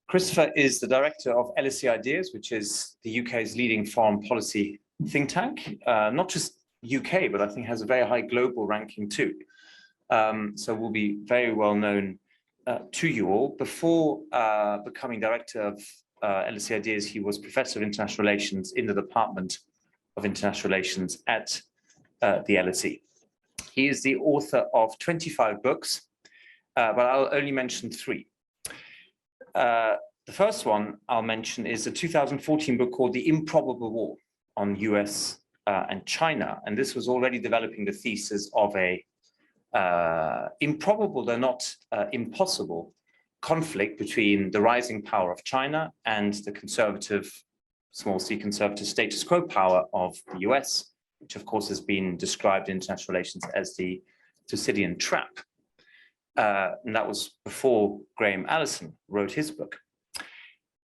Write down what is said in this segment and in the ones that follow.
Christopher is the director of LSE Ideas, which is the UK's leading foreign policy think tank, not just UK, but I think has a very high global ranking too. So will be very well known to you all. Before becoming director of LSE Ideas, he was professor of international relations in the Department of International Relations at the LSE. He is the author of 25 books, but I'll only mention 3. The first one I'll mention is a 2014 book called The Improbable War on US and China. And this was already developing the thesis of a improbable, though not impossible, conflict between the rising power of China and the conservative, small c conservative status quo power of the US, which of course has been described in international relations as the Thucydidean trap. And that was before Graham Allison wrote his book.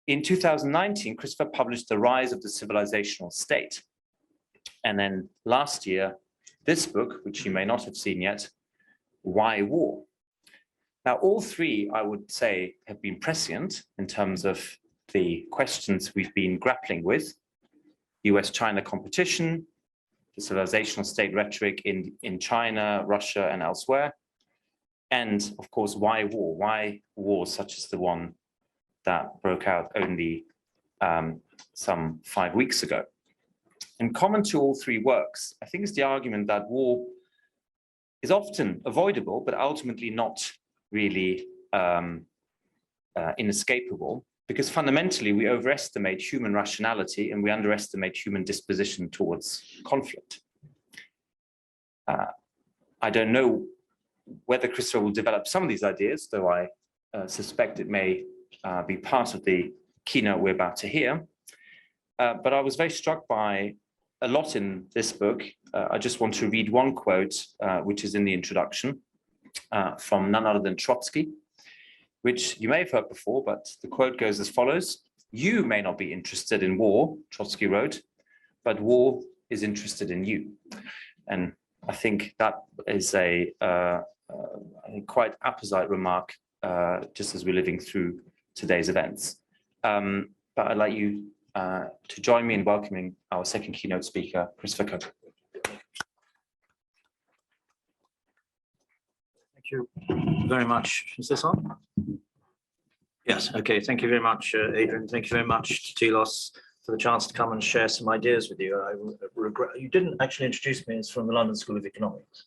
In 2019, Christopher published The Rise of the Civilizational State. And then last year, this book, which you may not have seen yet, Why War? Now, all 3, I would say, have been prescient in terms of the questions we've been grappling with: US-China competition, the civilizational state rhetoric in China, Russia, and elsewhere, and of course, why war? Why wars such as the one that broke out only some 5 weeks ago? In common to all 3 works, I think, is the argument that war is often avoidable, but ultimately not really inescapable, because fundamentally we overestimate human rationality and we underestimate human disposition towards conflict. I don't know whether Christopher will develop some of these ideas, though I suspect it may be part of the keynote we're about to hear. But I was very struck by a lot in this book. I just want to read one quote, which is in the introduction, from none other than Trotsky, which you may have heard before, but the quote goes as follows: "You may not be interested in war," Trotsky wrote, "but war is interested in you." And I think that is a I think quite apposite remark, just as we're living through today's events. But I'd like you to join me in welcoming our second keynote speaker, Christopher Cook. Thank you very much. Is this on? Yes, okay. Thank you very much, Adrian. Thank you very much to Telos for the chance to come and share some ideas with you. I regret you didn't actually introduce me as from the London School of Economics.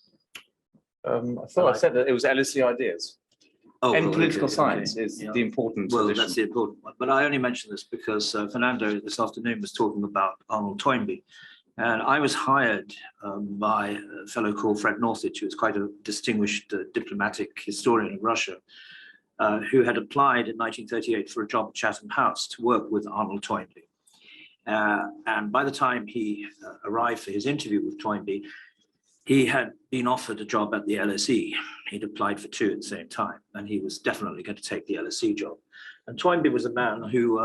I thought I said that it was LSE Ideas. Oh, and well, political okay, science okay. is the important Well, position. that's the important one. But I only mention this because Fernando this afternoon was talking about Arnold Toynbee. And I was hired by a fellow called Fred Northich, who is quite a distinguished diplomatic historian of Russia, who had applied in 1938 for a job at Chatham House to work with Arnold Toynbee. And by the time he arrived for his interview with Toynbee, he had been offered a job at the LSE. He'd applied for 2 at the same time, and he was definitely going to take the LSE job. And Toynbee was a man who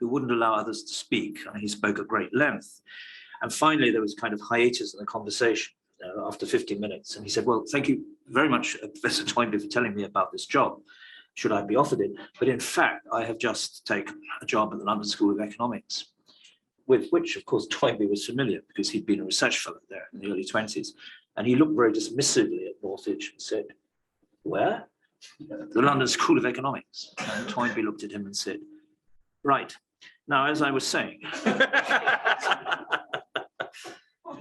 wouldn't allow others to speak. He spoke at great length. And finally, there was a kind of hiatus in the conversation after 50 minutes. And he said, "Well, thank you very much, Professor Toynbee, for telling me about this job. Should I be offered it? But in fact, I have just taken a job at the London School of Economics," with which, of course, Toynbee was familiar because he'd been a research fellow there in the early 20s. And he looked very dismissively at Northich and said, "Where?" "The London School of Economics." And Toynbee looked at him and said, "Right. Now, as I was saying,"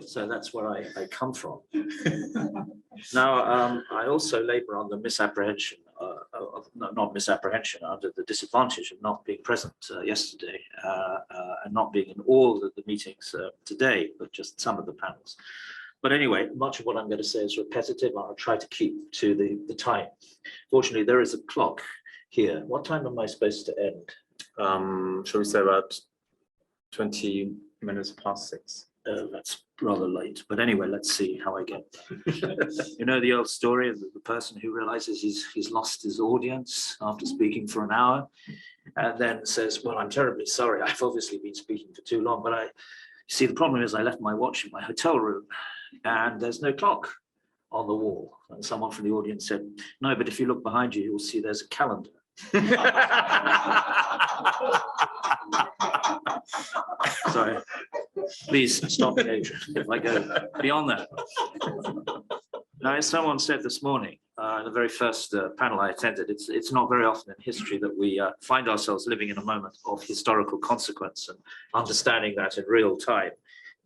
so that's where I come from. Now, I also labor on the misapprehension, not misapprehension, under the disadvantage of not being present yesterday and not being in all of the meetings today, but just some of the panels. But anyway, much of what I'm going to say is repetitive. I'll try to keep to the time. Fortunately, there is a clock here. What time am I supposed to end? Shall we say about 20 minutes past 6? That's rather late, but anyway, let's see how I get there. You know the old story of the person who realizes he's lost his audience after speaking for an hour, and then says, "Well, I'm terribly sorry. I've obviously been speaking for too long, but you see, the problem is I left my watch in my hotel room, and there's no clock on the wall." And someone from the audience said, "No, but if you look behind you, you'll see there's a calendar." Sorry, please stop me, Adrian, if I go beyond that. Now, as someone said this morning, in the very first panel I attended, it's not very often in history that we find ourselves living in a moment of historical consequence and understanding that in real time.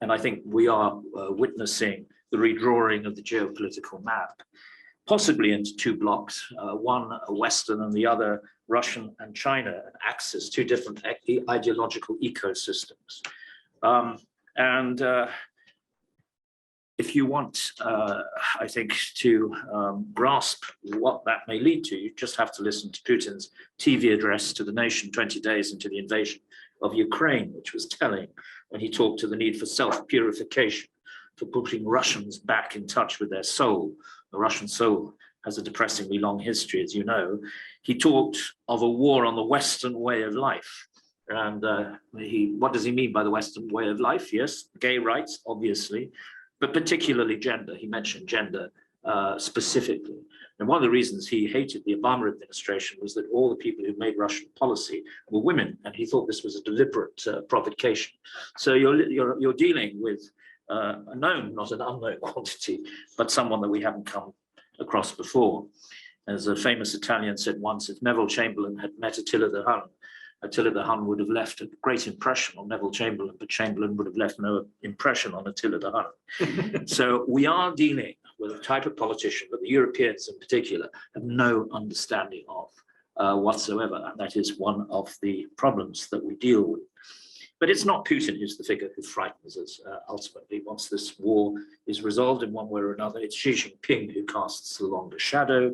And I think we are witnessing the redrawing of the geopolitical map, possibly into two blocks, one Western and the other Russian and China, an axis, two different ideological ecosystems. If you want, I think, to grasp what that may lead to, you just have to listen to Putin's TV address to the nation 20 days into the invasion of Ukraine, which was telling when he talked to the need for self-purification, for putting Russians back in touch with their soul. The Russian soul has a depressingly long history, as you know. He talked of a war on the Western way of life. And what does he mean by the Western way of life? Yes, gay rights, obviously, but particularly gender. He mentioned gender specifically. And one of the reasons he hated the Obama administration was that all the people who made Russian policy were women, and he thought this was a deliberate provocation. So you're dealing with a known, not an unknown quantity, but someone that we haven't come across before. As a famous Italian said once, if Neville Chamberlain had met Attila the Hun would have left a great impression on Neville Chamberlain, but Chamberlain would have left no impression on Attila the Hun. So we are dealing with a type of politician that the Europeans in particular have no understanding of whatsoever, and that is one of the problems that we deal with. But it's not Putin who's the figure who frightens us ultimately. Once this war is resolved in one way or another, it's Xi Jinping who casts the longer shadow,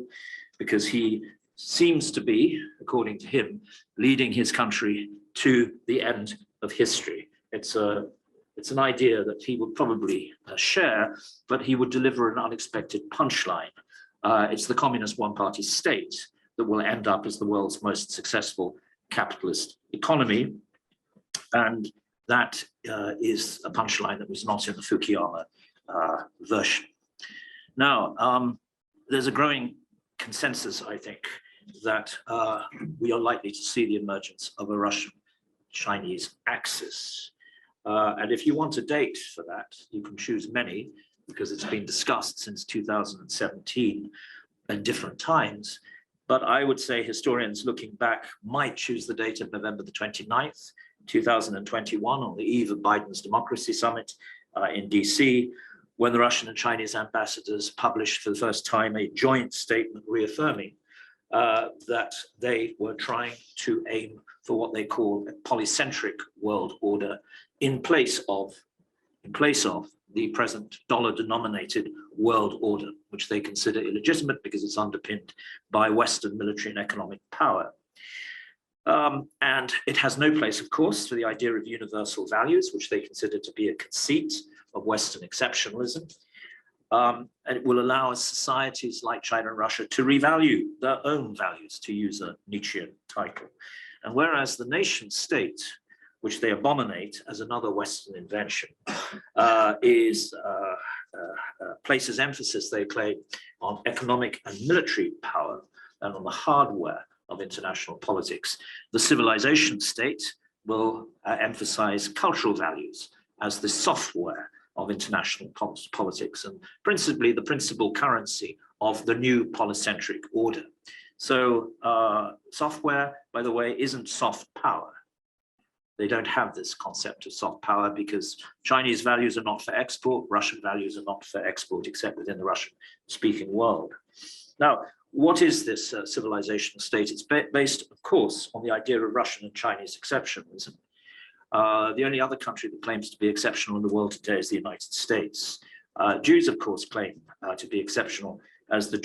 because he seems to be, according to him, leading his country to the end of history. It's an idea that he would probably share, but he would deliver an unexpected punchline. It's the communist one-party state that will end up as the world's most successful capitalist economy. And that is a punchline that was not in the Fukuyama version. Now, there's a growing consensus, I think, that we are likely to see the emergence of a Russian-Chinese axis. And if you want a date for that, you can choose many, because it's been discussed since 2017 at different times. But I would say historians looking back might choose the date of November the 29th, 2021, on the eve of Biden's Democracy Summit in DC, when the Russian and Chinese ambassadors published for the first time a joint statement reaffirming that they were trying to aim for what they call a polycentric world order in place of the present dollar-denominated world order, which they consider illegitimate because it's underpinned by Western military and economic power. And it has no place, of course, for the idea of universal values, which they consider to be a conceit of Western exceptionalism. And it will allow societies like China and Russia to revalue their own values, to use a Nietzschean title. And whereas the nation state, which they abominate as another Western invention, places emphasis, they claim, on economic and military power and on the hardware of international politics, the civilization state will emphasize cultural values as the software of international politics, and principally the principal currency of the new polycentric order. So software, by the way, isn't soft power. They don't have this concept of soft power because Chinese values are not for export, Russian values are not for export, except within the Russian-speaking world. Now, what is this civilizational state? It's based, of course, on the idea of Russian and Chinese exceptionalism. The only other country that claims to be exceptional in the world today is the United States. Jews, of course, claim to be exceptional as the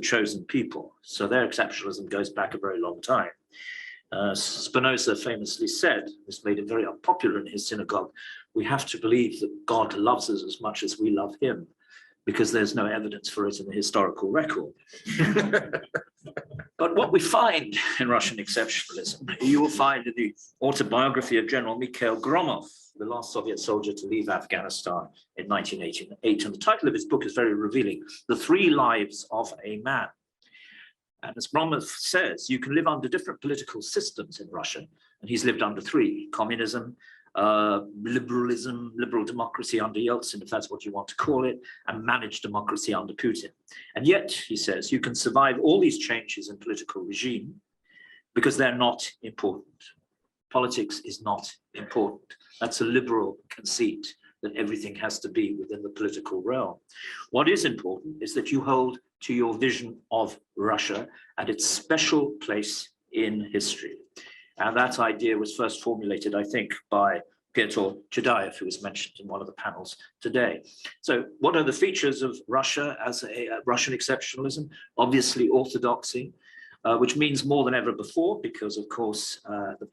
chosen people. So their exceptionalism goes back a very long time. Spinoza famously said, this made him very unpopular in his synagogue, we have to believe that God loves us as much as we love him, because there's no evidence for it in the historical record. But what we find in Russian exceptionalism, you will find in the autobiography of General Mikhail Gromov, the last Soviet soldier to leave Afghanistan in 1988. And the title of his book is very revealing, The Three Lives of a Man. And as Berman says, you can live under different political systems in Russia, and he's lived under three: communism, liberalism, liberal democracy under Yeltsin, if that's what you want to call it, and managed democracy under Putin. And yet, he says, you can survive all these changes in political regime because they're not important. Politics is not important. That's a liberal conceit, that everything has to be within the political realm. What is important is that you hold to your vision of Russia and its special place in history. And that idea was first formulated, I think, by Piotr Chudayev, who was mentioned in one of the panels today. So what are the features of Russia as a Russian exceptionalism? Obviously, orthodoxy, which means more than ever before, because, of course,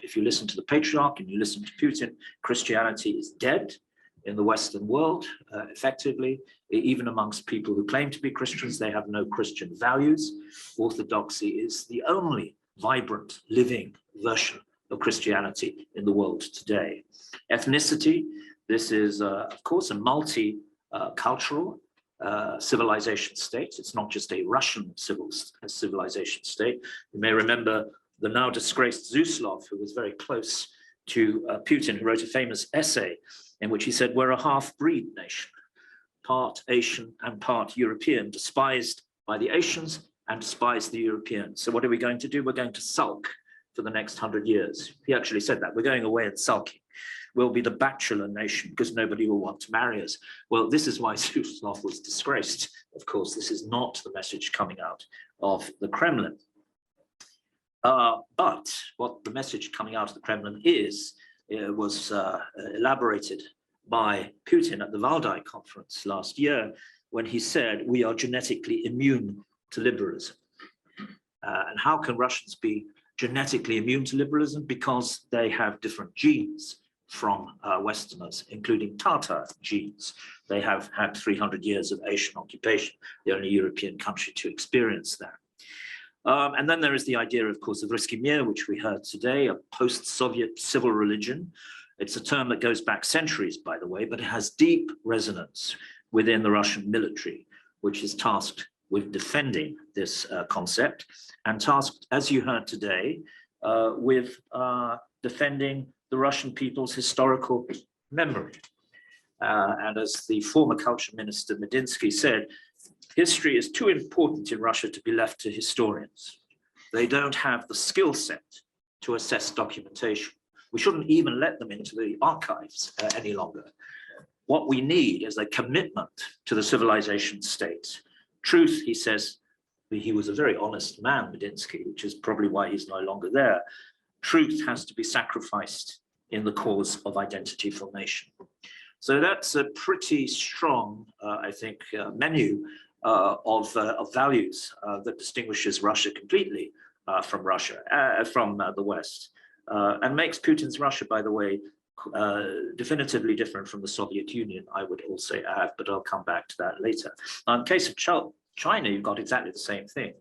if you listen to the patriarch and you listen to Putin, Christianity is dead in the Western world, effectively. Even amongst people who claim to be Christians, they have no Christian values. Orthodoxy is the only vibrant, living version of Christianity in the world today. Ethnicity, this is, of course, a multi-cultural civilization state. It's not just a Russian civilization state. You may remember the now disgraced Zuslov, who was very close to Putin, who wrote a famous essay in which he said, we're a half-breed nation, part Asian and part European, despised by the Asians and despised the Europeans. So what are we going to do? We're going to sulk for the next 100 years. He actually said that. We're going away and sulking. We'll be the bachelor nation because nobody will want to marry us. Well, this is why Zuslov was disgraced. Of course, this is not the message coming out of the Kremlin. But what the message coming out of the Kremlin was elaborated by Putin at the Valdai conference last year, when he said, we are genetically immune to liberalism. And how can Russians be genetically immune to liberalism? Because they have different genes from Westerners, including Tatar genes. They have had 300 years of Asian occupation, the only European country to experience that. And then there is the idea, of course, of Ruski Mir, which we heard today, a post-Soviet civil religion. It's a term that goes back centuries, by the way, but it has deep resonance within the Russian military, which is tasked with defending this concept, and tasked, as you heard today, with defending the Russian people's historical memory. And as the former culture minister Medinsky said, history is too important in Russia to be left to historians. They don't have the skill set to assess documentation. We shouldn't even let them into the archives any longer. What we need is a commitment to the civilization state. Truth, he says, he was a very honest man, Medinsky, which is probably why he's no longer there. Truth has to be sacrificed in the cause of identity formation. So that's a pretty strong, I think, menu of values that distinguishes Russia completely from the West, and makes Putin's Russia, by the way, definitively different from the Soviet Union, I would also add, but I'll come back to that later. In the case of China, you've got exactly the same thing.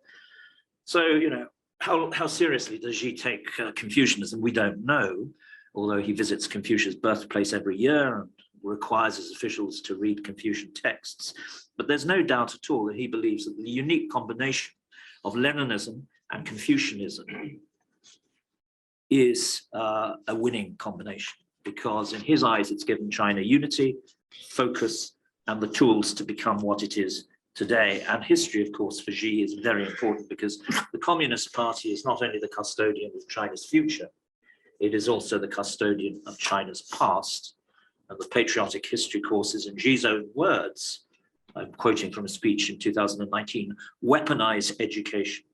So, you know, how seriously does Xi take Confucianism? We don't know, although he visits Confucius' birthplace every year and requires his officials to read Confucian texts. But there's no doubt at all that he believes that the unique combination of Leninism and Confucianism is a winning combination, because in his eyes, it's given China unity, focus, and the tools to become what it is today. And history, of course, for Xi is very important, because the Communist Party is not only the custodian of China's future, it is also the custodian of China's past. And the patriotic history courses, in Xi's own words, I'm quoting from a speech in 2019, weaponize education.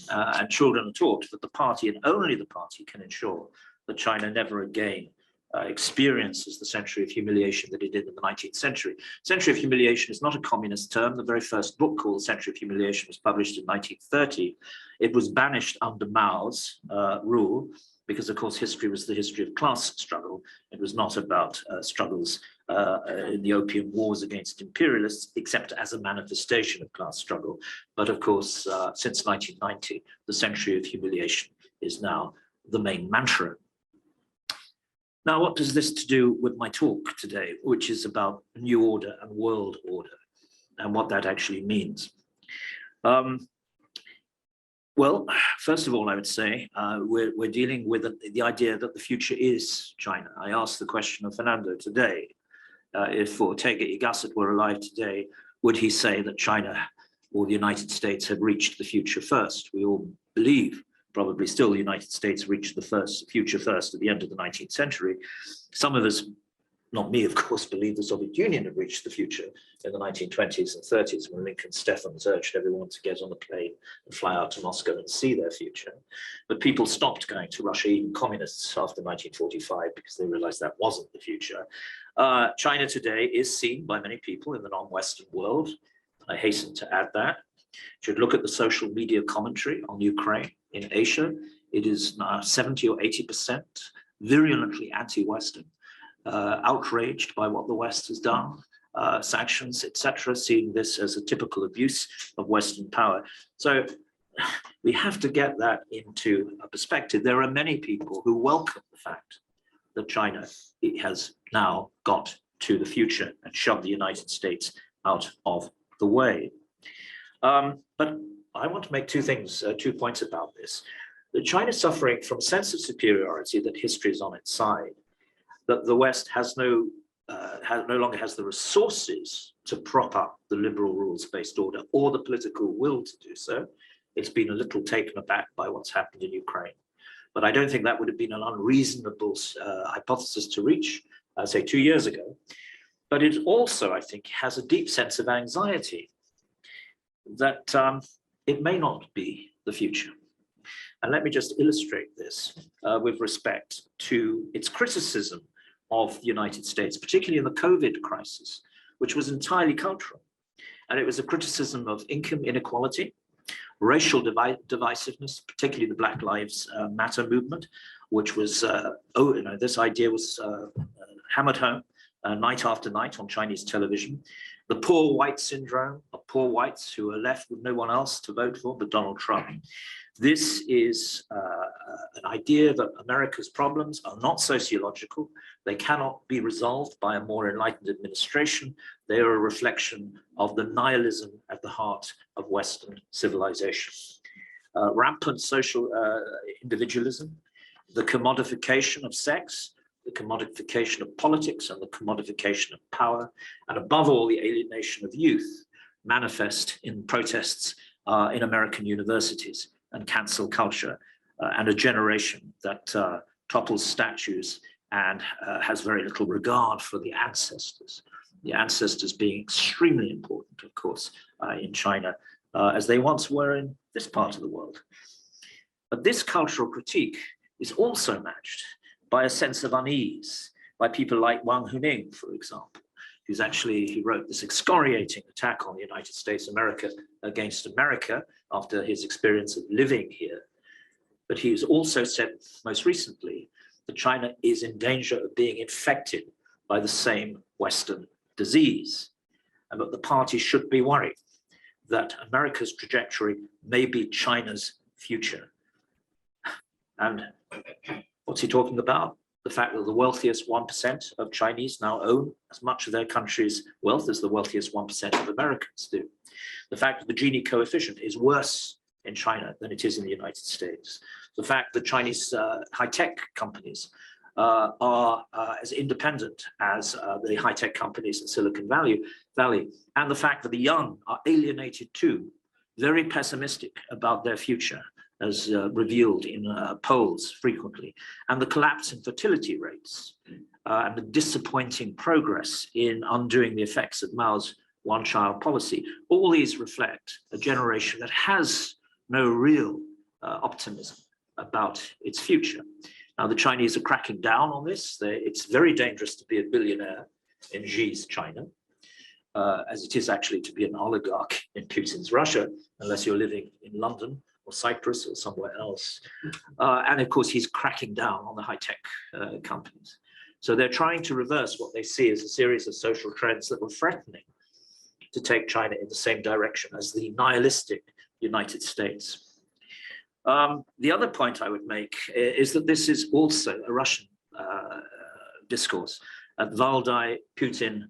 And children are taught that the party, and only the party, can ensure that China never again experiences the century of humiliation that it did in the 19th century. Century of humiliation is not a communist term. The very first book called Century of Humiliation was published in 1930. It was banished under Mao's rule, because, of course, history was the history of class struggle. It was not about struggles in the Opium Wars against imperialists, except as a manifestation of class struggle. But, of course, since 1990, the century of humiliation is now the main mantra. Now, what does this to do with my talk today, which is about new order and world order, and what that actually means? Well, first of all, I would say we're dealing with the idea that the future is China. I asked the question of Fernando today. If Ortega y Gasset were alive today, would he say that China or the United States had reached the future first? We all believe, probably still, the United States reached the future first at the end of the 19th century. Some of us, not me, of course, believe the Soviet Union had reached the future in the 1920s and 30s when Lincoln Steffens urged everyone to get on a plane and fly out to Moscow and see their future. But people stopped going to Russia, even communists, after 1945 because they realized that wasn't the future. China today is seen by many people in the non-Western world. I hasten to add that. Should look at the social media commentary on Ukraine in Asia. It is now 70 or 80% virulently anti-Western. Outraged by what the West has done, sanctions, etc., seeing this as a typical abuse of Western power. So we have to get that into a perspective. There are many people who welcome the fact that China has now got to the future and shoved the United States out of the way. But I want to make two points about this. That China is suffering from a sense of superiority, that history is on its side, that the West no longer has the resources to prop up the liberal rules-based order or the political will to do so. It's been a little taken aback by what's happened in Ukraine. But I don't think that would have been an unreasonable hypothesis to reach, say, 2 years ago. But it also, I think, has a deep sense of anxiety that it may not be the future. And let me just illustrate this with respect to its criticism of the United States, particularly in the COVID crisis, which was entirely cultural. And it was a criticism of income inequality, racial divisiveness, particularly the Black Lives Matter movement, which was, this idea was hammered home night after night on Chinese television. The poor white syndrome of poor whites who are left with no one else to vote for but Donald Trump. This is an idea that America's problems are not sociological. They cannot be resolved by a more enlightened administration. They are a reflection of the nihilism at the heart of Western civilization. Rampant social individualism, the commodification of sex, the commodification of politics and the commodification of power, and above all, the alienation of youth manifest in protests in American universities and cancel culture, and a generation that topples statues and has very little regard for the ancestors being extremely important, of course, in China, as they once were in this part of the world. But this cultural critique is also matched by a sense of unease by people like Wang Huning, for example, he wrote this excoriating attack on the United States against America after his experience of living here. But he has also said most recently that China is in danger of being infected by the same Western disease, and that the party should be worried that America's trajectory may be China's future. And what's he talking about? The fact that the wealthiest 1% of Chinese now own as much of their country's wealth as the wealthiest 1% of Americans do. The fact that the Gini coefficient is worse in China than it is in the United States. The fact that Chinese high-tech companies are as independent as the high-tech companies in Silicon Valley, and the fact that the young are alienated too, very pessimistic about their future, as revealed in polls frequently, and the collapse in fertility rates, and the disappointing progress in undoing the effects of Mao's one-child policy. All these reflect a generation that has no real optimism about its future. Now, the Chinese are cracking down on this. It's very dangerous to be a billionaire in Xi's China, as it is actually to be an oligarch in Putin's Russia, unless you're living in London or Cyprus or somewhere else. And of course, he's cracking down on the high-tech companies. So they're trying to reverse what they see as a series of social trends that were threatening to take China in the same direction as the nihilistic United States. The other point I would make is that this is also a Russian discourse. At Valdai, Putin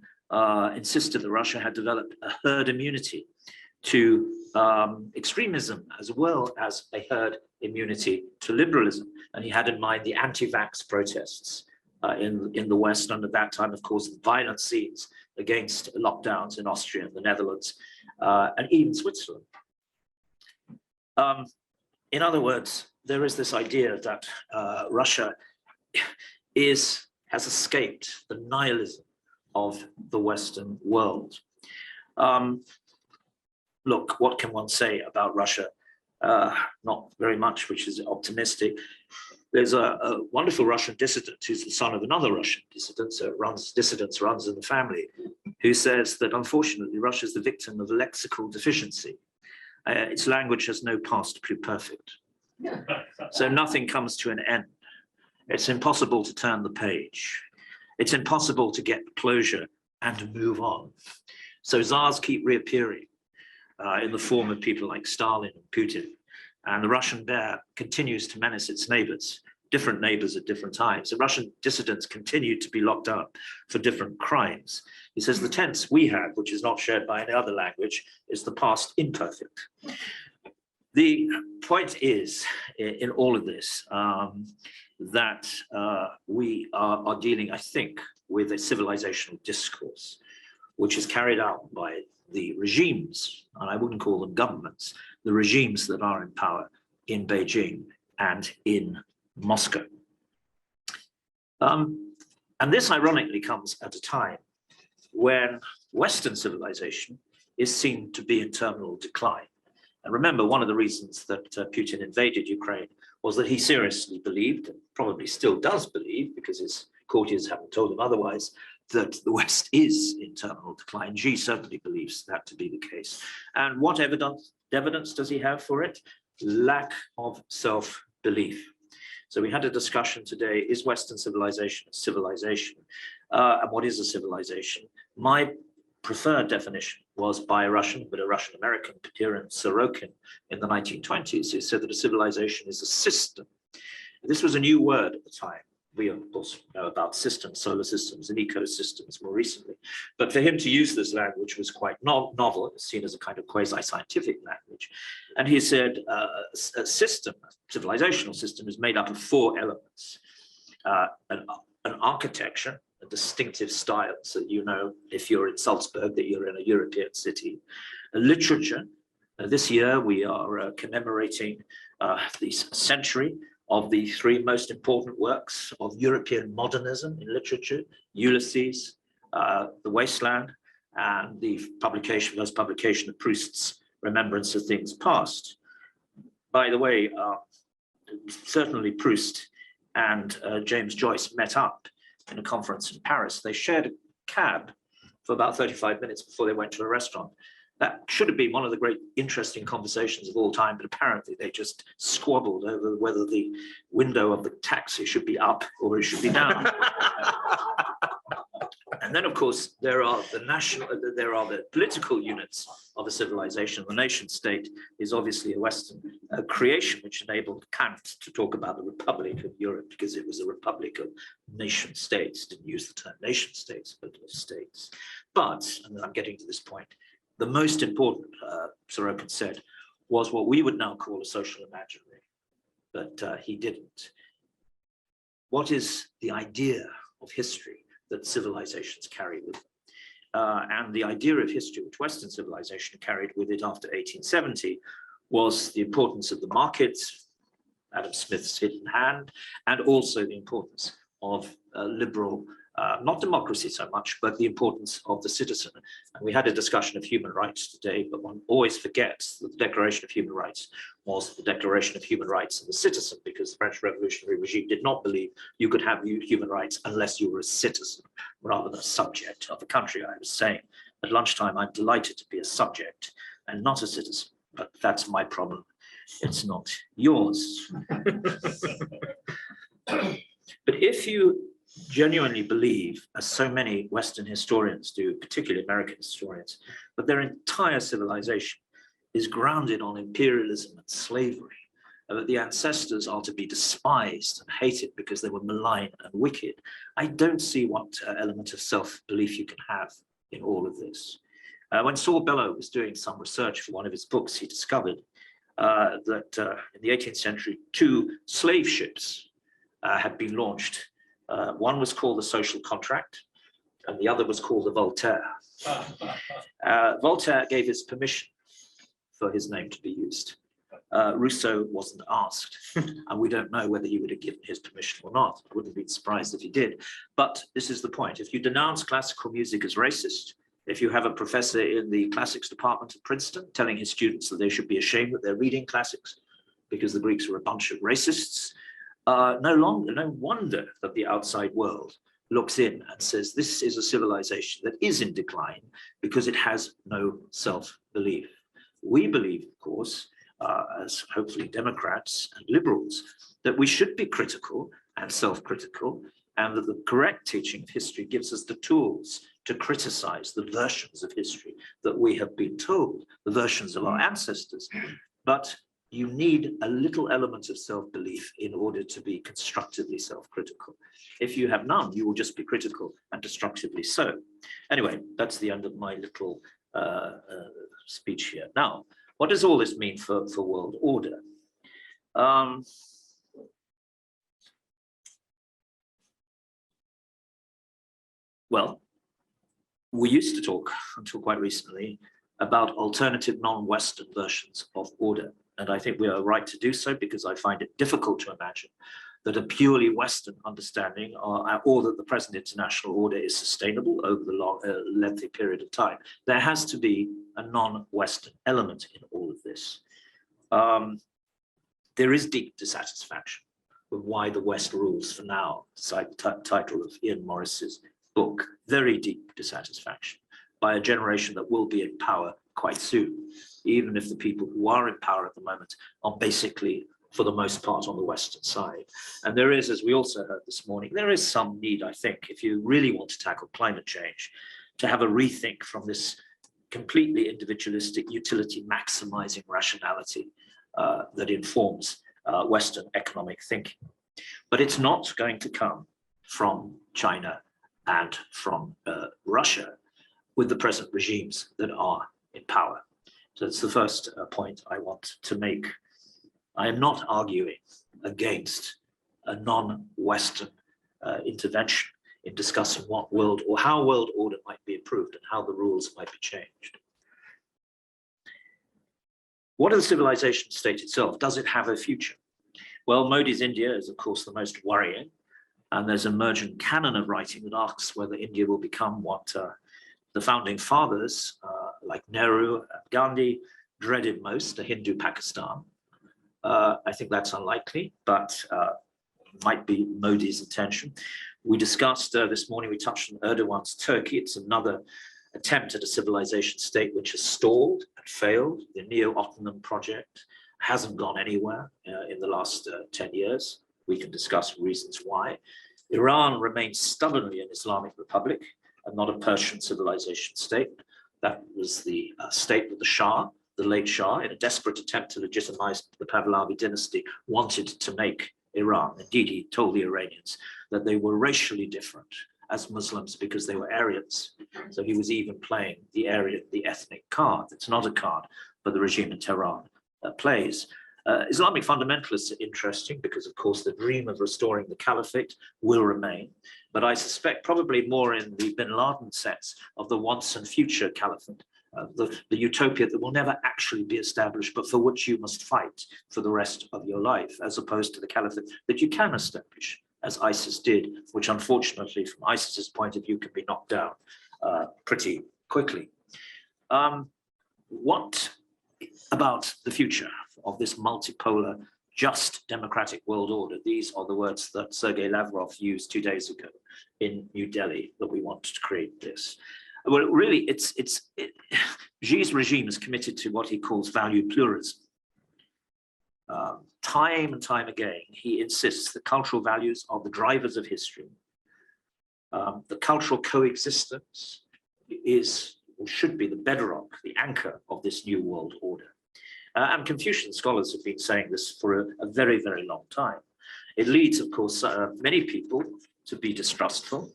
insisted that Russia had developed a herd immunity to extremism as well as a herd immunity to liberalism. And he had in mind the anti-vax protests in the West, and at that time, of course, the violent scenes against lockdowns in Austria and the Netherlands, and even Switzerland. In other words, there is this idea that Russia has escaped the nihilism of the Western world. Look, what can one say about Russia? Not very much, which is optimistic. There's a wonderful Russian dissident who's the son of another Russian dissident, so dissidence runs in the family, who says that unfortunately Russia is the victim of lexical deficiency. Its language has no past pluperfect. So nothing comes to an end. It's impossible to turn the page. It's impossible to get closure and move on. So czars keep reappearing in the form of people like Stalin and Putin. And the Russian bear continues to menace its neighbors, different neighbors at different times. The Russian dissidents continue to be locked up for different crimes. He says the tense we have, which is not shared by any other language, is the past imperfect. The point is, in all of this, that we are dealing, I think, with a civilizational discourse, which is carried out by the regimes, and I wouldn't call them governments, the regimes that are in power in Beijing and in Moscow. And this ironically comes at a time when Western civilization is seen to be in terminal decline. And remember, one of the reasons that Putin invaded Ukraine was that he seriously believed, and probably still does believe, because his courtiers haven't told him otherwise, that the West is in terminal decline. Xi certainly believes that to be the case. And what evidence does he have for it? Lack of self-belief. So we had a discussion today, is Western civilization a civilization? And what is a civilization? My preferred definition was by a Russian, but a Russian-American, Kiron in the 1920s, who said that a civilization is a system. This was a new word at the time. We, of course, know about systems, solar systems, and ecosystems more recently. But for him to use this language was quite novel. It was seen as a kind of quasi-scientific language. And he said a system, a civilizational system, is made up of four elements. An architecture, a distinctive style, so you know if you're in Salzburg that you're in a European city. A literature. This year we are commemorating the century of the three most important works of European modernism in literature: Ulysses, The Wasteland, and the first publication of Proust's Remembrance of Things Past. By the way, certainly Proust and James Joyce met up in a conference in Paris. They shared a cab for about 35 minutes before they went to a restaurant. That should have been one of the great interesting conversations of all time, but apparently they just squabbled over whether the window of the taxi should be up or it should be down. And then, of course, there are the political units of a civilization. The nation state is obviously a Western creation, which enabled Kant to talk about the Republic of Europe, because it was a republic of nation states. Didn't use the term nation states, but of states. But, and I'm getting to this point, the most important, Sorokin said, was what we would now call a social imaginary, but he didn't. What is the idea of history that civilizations carry with them? And the idea of history which Western civilization carried with it after 1870 was the importance of the markets, Adam Smith's hidden hand, and also the importance of liberal, not democracy so much, but the importance of the citizen. And we had a discussion of human rights today, but one always forgets that the Declaration of Human Rights was the Declaration of Human Rights of the citizen, because the French revolutionary regime did not believe you could have human rights unless you were a citizen rather than a subject of a country. I was saying at lunchtime, I'm delighted to be a subject and not a citizen, but that's my problem. It's not yours. But if you genuinely believe, as so many Western historians do, particularly American historians, that their entire civilization is grounded on imperialism and slavery, and that the ancestors are to be despised and hated because they were malign and wicked, I don't see what element of self-belief you can have in all of this. When Saul Bellow was doing some research for one of his books, he discovered that in the 18th century, 2 slave ships had been launched. One was called the Social Contract, and the other was called the Voltaire. Voltaire gave his permission for his name to be used. Rousseau wasn't asked, and we don't know whether he would have given his permission or not. I wouldn't be surprised if he did. But this is the point. If you denounce classical music as racist, if you have a professor in the classics department at Princeton telling his students that they should be ashamed that they're reading classics because the Greeks are a bunch of racists, no wonder that the outside world looks in and says this is a civilization that is in decline because it has no self-belief. We believe, of course, as hopefully Democrats and liberals, that we should be critical and self-critical, and that the correct teaching of history gives us the tools to criticize the versions of history that we have been told, the versions of our ancestors. But you need a little element of self-belief in order to be constructively self-critical. If you have none, you will just be critical and destructively so. Anyway, that's the end of my little speech here. Now, what does all this mean for world order? Well, we used to talk, until quite recently, about alternative non-Western versions of order. And I think we are right to do so because I find it difficult to imagine that a purely Western understanding or that the present international order is sustainable over the long, lengthy period of time. There has to be a non-Western element in all of this. There is deep dissatisfaction with why the West rules for now, cite the title of Ian Morris's book, very deep dissatisfaction by a generation that will be in power quite soon, even if the people who are in power at the moment are basically, for the most part, on the Western side. And there is, as we also heard this morning, there is some need, I think, if you really want to tackle climate change, to have a rethink from this completely individualistic, utility maximizing rationality that informs Western economic thinking. But it's not going to come from China and from Russia with the present regimes that are in power. So that's the first point I want to make. I am not arguing against a non-Western intervention in discussing what world or how world order might be improved and how the rules might be changed. What of the civilization state itself? Does it have a future? Well, Modi's India is, of course, the most worrying. And there's an emergent canon of writing that asks whether India will become what the founding fathers, like Nehru and Gandhi, dreaded most, a Hindu Pakistan. I think that's unlikely, but might be Modi's intention. We discussed this morning, we touched on Erdogan's Turkey. It's another attempt at a civilization state which has stalled and failed. The Neo-Ottoman project hasn't gone anywhere in the last 10 years. We can discuss reasons why. Iran remains stubbornly an Islamic republic and not a Persian civilization state. That was the state that the Shah, the late Shah, in a desperate attempt to legitimize the Pahlavi dynasty, wanted to make Iran. Indeed, he told the Iranians that they were racially different as Muslims because they were Aryans. So he was even playing the ethnic card. It's not a card, but the regime in Tehran plays. Islamic fundamentalists are interesting because, of course, the dream of restoring the caliphate will remain. But I suspect probably more in the bin Laden sense of the once and future caliphate, the utopia that will never actually be established, but for which you must fight for the rest of your life, as opposed to the caliphate that you can establish, as ISIS did, which unfortunately, from ISIS's point of view, can be knocked down pretty quickly. What about the future of this multipolar, just democratic world order? These are the words that Sergei Lavrov used 2 days ago in New Delhi, that we want to create this. Well, really, Xi's regime is committed to what he calls value pluralism. Time and time again, he insists that cultural values are the drivers of history. The cultural coexistence is, or should be, the bedrock, the anchor of this new world order. And Confucian scholars have been saying this for a very, very long time. It leads, of course, many people to be distrustful.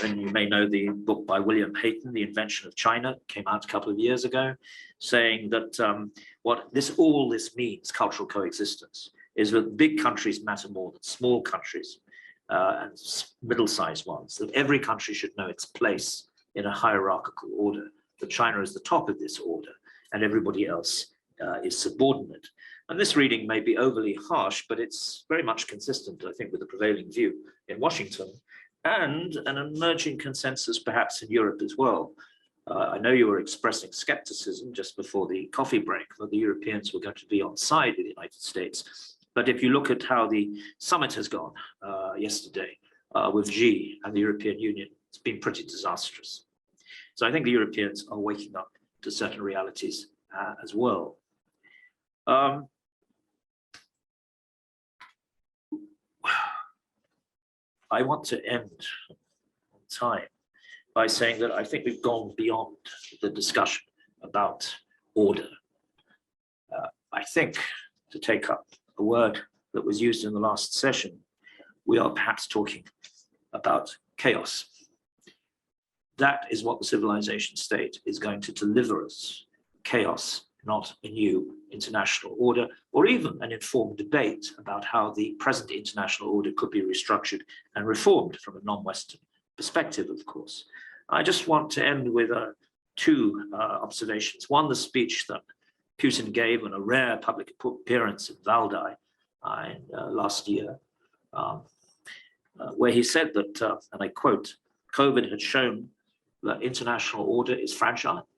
And you may know the book by William Hayton, The Invention of China, came out a couple of years ago, saying that all this means, cultural coexistence, is that big countries matter more than small countries and middle-sized ones, that every country should know its place in a hierarchical order, that China is the top of this order and everybody else is subordinate. And this reading may be overly harsh, but it's very much consistent, I think, with the prevailing view in Washington and an emerging consensus perhaps in Europe as well. I know you were expressing skepticism just before the coffee break that the Europeans were going to be on side with the United States. But if you look at how the summit has gone yesterday with Xi and the European Union, it's been pretty disastrous. So I think the Europeans are waking up to certain realities as well. I want to end on time by saying that I think we've gone beyond the discussion about order. I think, to take up a word that was used in the last session, we are perhaps talking about chaos. That is what the civilization state is going to deliver us, chaos, not a new international order, or even an informed debate about how the present international order could be restructured and reformed from a non-Western perspective, of course. I just want to end with two observations. One, the speech that Putin gave in a rare public appearance in Valdai last year, where he said that, and I quote, "COVID had shown that international order is fragile.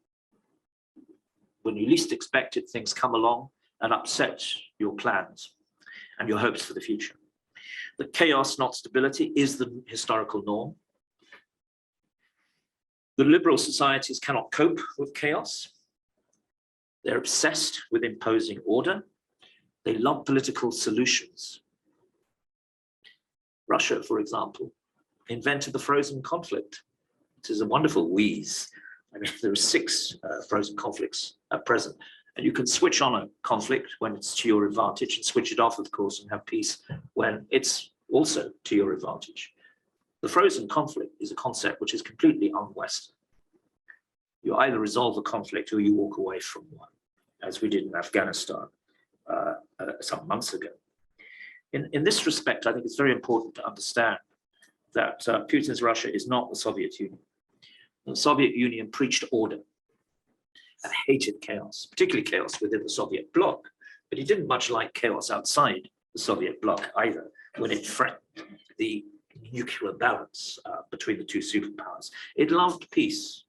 When you least expect it, things come along and upset your plans and your hopes for the future. That chaos, not stability, is the historical norm. The liberal societies cannot cope with chaos. They're obsessed with imposing order. They love political solutions. Russia, for example, invented the frozen conflict. It is a wonderful wheeze. I mean, there are 6 frozen conflicts at present, and you can switch on a conflict when it's to your advantage and switch it off, of course, and have peace when it's also to your advantage. The frozen conflict is a concept which is completely un-Western. You either resolve a conflict or you walk away from one, as we did in Afghanistan some months ago. In this respect, I think it's very important to understand that Putin's Russia is not the Soviet Union. The Soviet Union preached order and hated chaos, particularly chaos within the Soviet bloc, but he didn't much like chaos outside the Soviet bloc either, when it threatened the nuclear balance between the two superpowers. It loved peace.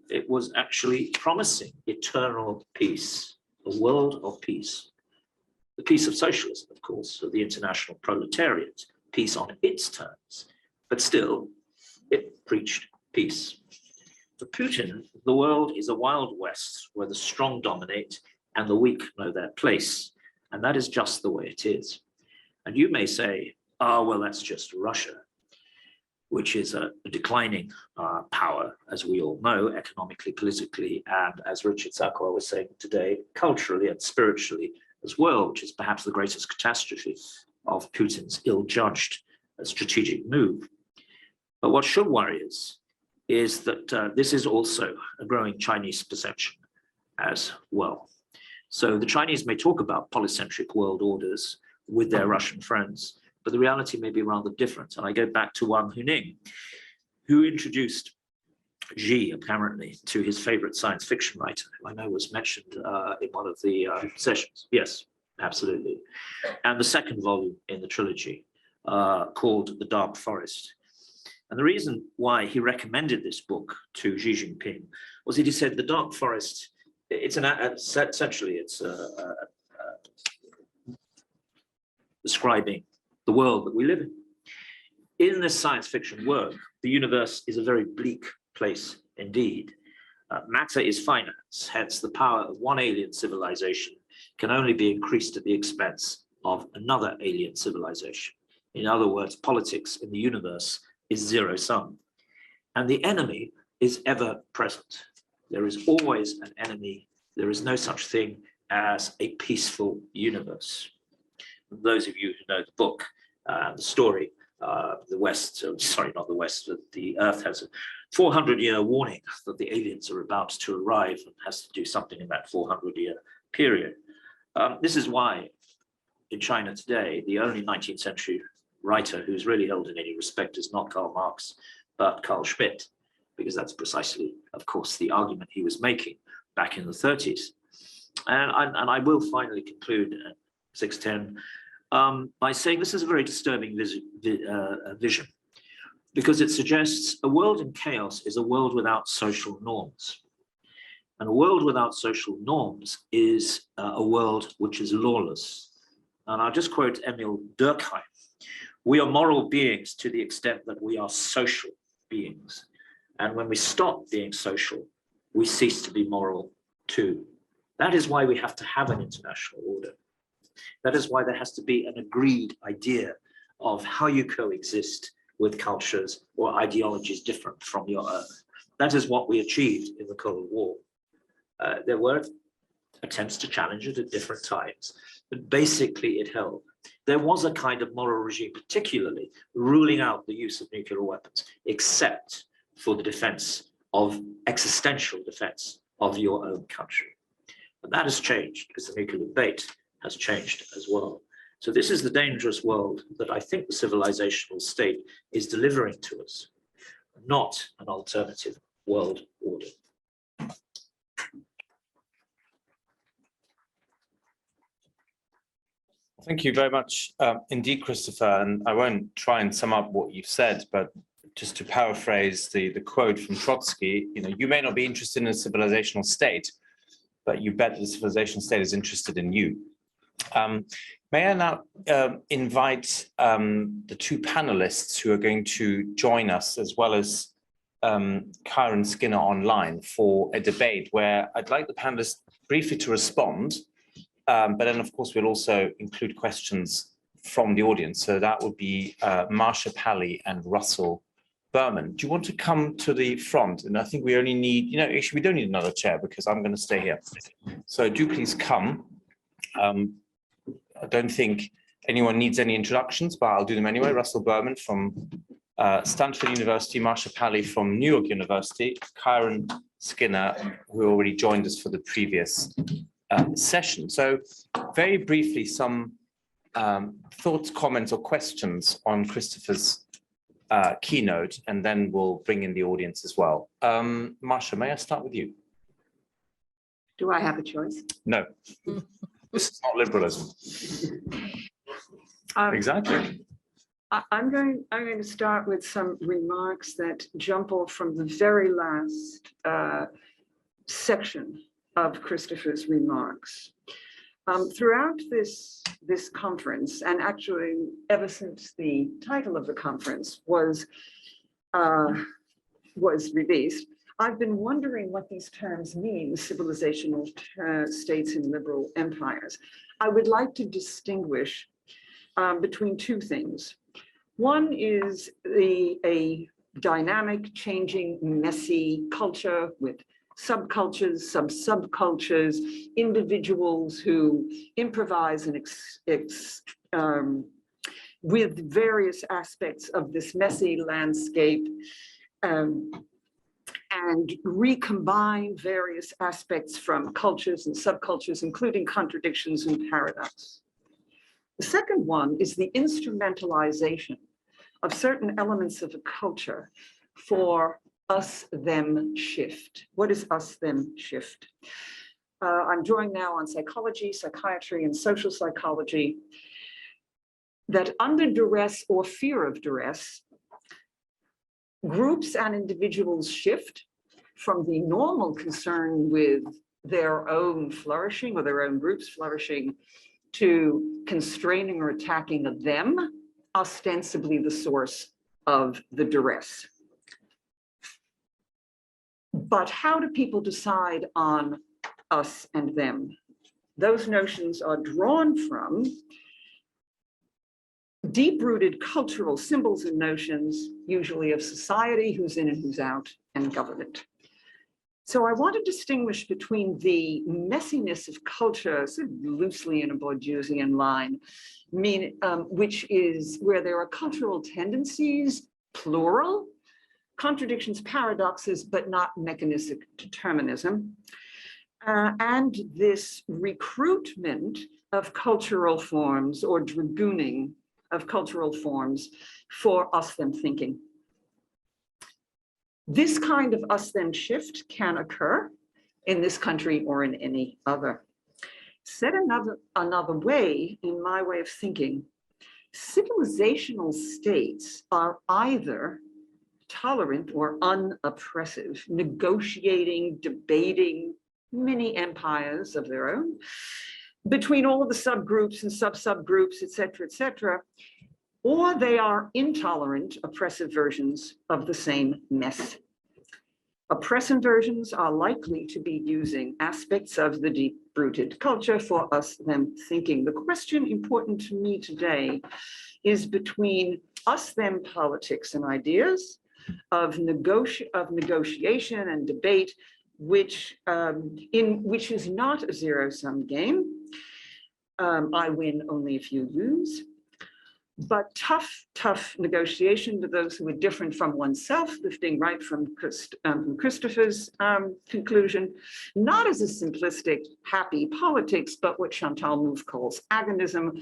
It was actually promising eternal peace, a world of peace. The peace of socialism, of course, of the international proletariat, peace on its terms, but still, it preached peace. For Putin, the world is a wild west where the strong dominate and the weak know their place. And that is just the way it is. And you may say, oh, well, that's just Russia, which is a declining power, as we all know, economically, politically, and as Richard Sakwa was saying today, culturally and spiritually as well, which is perhaps the greatest catastrophe of Putin's ill-judged strategic move. But what should worry us is that this is also a growing Chinese perception as well. So the Chinese may talk about polycentric world orders with their Russian friends, but the reality may be rather different. And I go back to Wang Huning, who introduced Xi, apparently, to his favorite science fiction writer, who I know was mentioned in one of the sessions. Yes, absolutely. And the second volume in the trilogy, called The Dark Forest. And the reason why he recommended this book to Xi Jinping was that he said the Dark Forest, essentially describing the world that we live in. In this science fiction work, the universe is a very bleak place indeed. Matter is finance, hence the power of one alien civilization can only be increased at the expense of another alien civilization. In other words, politics in the universe is zero sum. And the enemy is ever present. There is always an enemy. There is no such thing as a peaceful universe. And those of you who know the book, the story, The West, sorry, not the West, but the Earth has a 400-year warning that the aliens are about to arrive and has to do something in that 400-year period. This is why in China today, the only 19th century writer who's really held in any respect is not Karl Marx, but Carl Schmitt, because that's precisely, of course, the argument he was making back in the 30s. And I will finally conclude at 6:10 by saying this is a very disturbing vision, because it suggests a world in chaos is a world without social norms. And a world without social norms is a world which is lawless. And I'll just quote Emil Durkheim: "We are moral beings to the extent that we are social beings. And when we stop being social, we cease to be moral too." That is why we have to have an international order. That is why there has to be an agreed idea of how you coexist with cultures or ideologies different from your own. That is what we achieved in the Cold War. There were attempts to challenge it at different times, but basically it held. There was a kind of moral regime, particularly ruling out the use of nuclear weapons, except for the defense of existential defense of your own country. And that has changed because the nuclear debate has changed as well. So this is the dangerous world that I think the civilizational state is delivering to us, not an alternative world order. Thank you very much indeed, Christopher. And I won't try and sum up what you've said, but just to paraphrase the quote from Trotsky, you may not be interested in a civilizational state, but you bet the civilizational state is interested in you. May I now invite the two panelists who are going to join us, as well as Kiron Skinner online, for a debate where I'd like the panelists briefly to respond, but then of course we'll also include questions from the audience. So that would be Marcia Pally and Russell Berman. Do you want to come to the front? And I think we only need, actually we don't need another chair because I'm going to stay here. So do please come. I don't think anyone needs any introductions, but I'll do them anyway. Russell Berman from Stanford University, Marcia Pally from New York University, Kiron Skinner, who already joined us for the previous session. So very briefly, some thoughts, comments, or questions on Christopher's keynote, and then we'll bring in the audience as well. Marcia, may I start with you? Do I have a choice? No. This is not liberalism. Exactly. I'm going to start with some remarks that jump off from the very last section of Christopher's remarks. Throughout this conference, and actually ever since the title of the conference was released, I've been wondering what these terms mean, civilizational states and liberal empires. I would like to distinguish between two things. One is a dynamic, changing, messy culture with subcultures, subcultures, individuals who improvise and with various aspects of this messy landscape and recombine various aspects from cultures and subcultures, including contradictions and paradox. The second one is the instrumentalization of certain elements of a culture for us-them shift. What is us-them shift? I'm drawing now on psychology, psychiatry, and social psychology, that under duress or fear of duress, groups and individuals shift from the normal concern with their own flourishing or their own groups flourishing to constraining or attacking of them, ostensibly the source of the duress. But how do people decide on us and them? Those notions are drawn from deep-rooted cultural symbols and notions, usually of society, who's in and who's out, and government. So I want to distinguish between the messiness of culture, sort of loosely in a Bourdieusian line, which is where there are cultural tendencies, plural, contradictions, paradoxes, but not mechanistic determinism. And this recruitment of cultural forms or dragooning of cultural forms for us-them thinking. This kind of us-them shift can occur in this country or in any other. Said another way, in my way of thinking, civilizational states are either tolerant or unoppressive, negotiating, debating mini empires of their own between all of the subgroups and sub-subgroups, et cetera, or they are intolerant, oppressive versions of the same mess. Oppressive versions are likely to be using aspects of the deep-rooted culture for us-them thinking. The question important to me today is between us-them politics and ideas of negotiation and debate, which is not a zero-sum game. I win only if you lose. But tough negotiation to those who are different from oneself, lifting right from Christopher's conclusion, not as a simplistic happy politics, but what Chantal Mouffe calls agonism,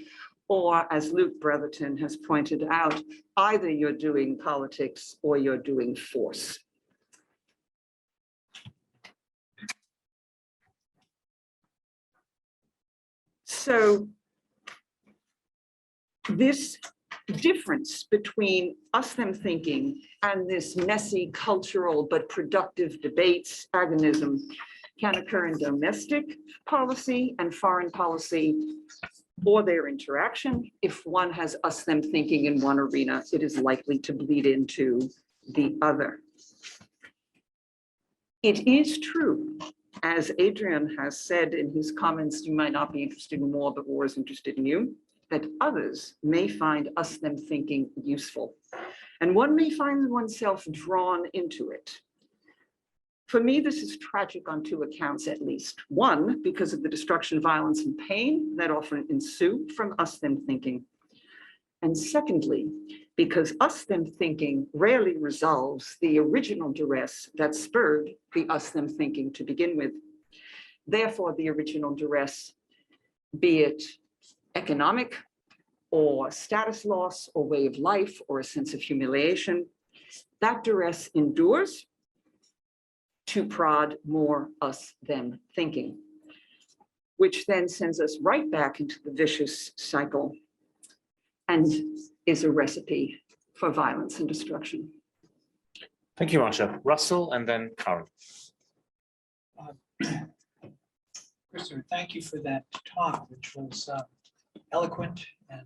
or as Luke Brotherton has pointed out, either you're doing politics or you're doing force. So this difference between us-them thinking and this messy cultural but productive debates, agonism, can occur in domestic policy and foreign policy, or their interaction. If one has us-them thinking in one arena, it is likely to bleed into the other. It is true, as Adrian has said in his comments, you might not be interested in war, but war is interested in you, that others may find us-them thinking useful. And one may find oneself drawn into it. For me, this is tragic on two accounts at least. One, because of the destruction, violence, and pain that often ensue from us-them thinking. And secondly, because us-them thinking rarely resolves the original duress that spurred the us-them thinking to begin with. Therefore, the original duress, be it economic or status loss or way of life or a sense of humiliation, that duress endures to prod more us-them thinking, which then sends us right back into the vicious cycle and is a recipe for violence and destruction. Thank you, Marcia. Russell and then Kiron. Christopher, thank you for that talk, which was eloquent and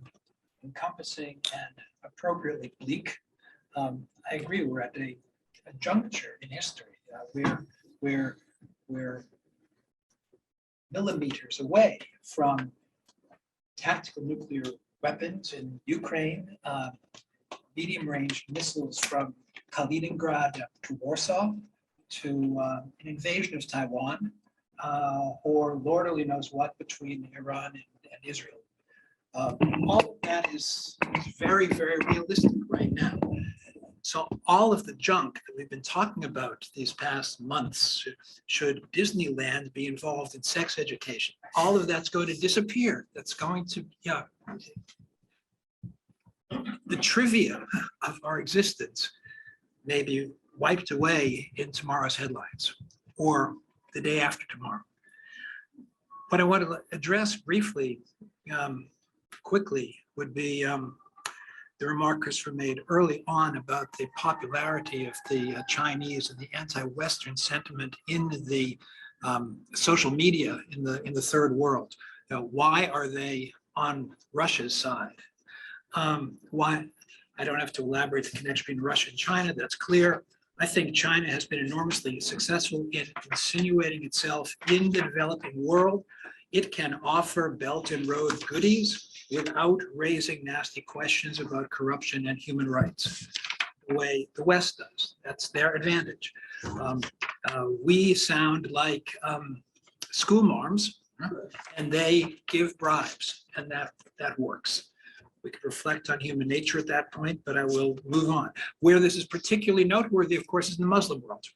encompassing and appropriately bleak. I agree, we're at a juncture in history. We're millimeters away from tactical nuclear weapons in Ukraine, medium-range missiles from Kaliningrad to Warsaw, to an invasion of Taiwan, or Lord only knows what between Iran and Israel. All of that is very, very realistic right now. So all of the junk that we've been talking about these past months, should Disneyland be involved in sex education, all of that's going to disappear. That's going to, yeah. The trivia of our existence may be wiped away in tomorrow's headlines or the day after tomorrow. What I want to address briefly, quickly, would be the remark Christopher made early on about the popularity of the Chinese and the anti-Western sentiment in the social media in the third world. Why are they on Russia's side? Why? I don't have to elaborate the connection between Russia and China, that's clear. I think China has been enormously successful in insinuating itself in the developing world. It can offer Belt and Road goodies without raising nasty questions about corruption and human rights. the way the West does. That's their advantage. We sound like school marms, and they give bribes, and that works. We could reflect on human nature at that point, but I will move on. Where this is particularly noteworthy, of course, is in the Muslim world.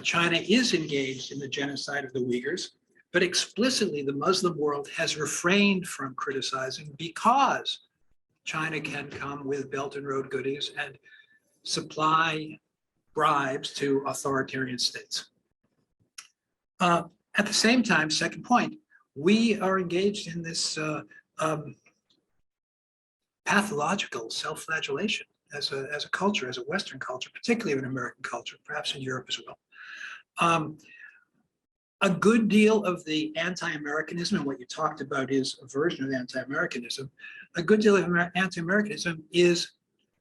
China is engaged in the genocide of the Uyghurs, but explicitly the Muslim world has refrained from criticizing because China can come with Belt and Road goodies and supply bribes to authoritarian states. At the same time, second point, we are engaged in this pathological self-flagellation as a culture, as a Western culture, particularly an American culture, perhaps in Europe as well. A good deal of the anti-Americanism, and what you talked about is a version of anti-Americanism, a good deal of anti-Americanism is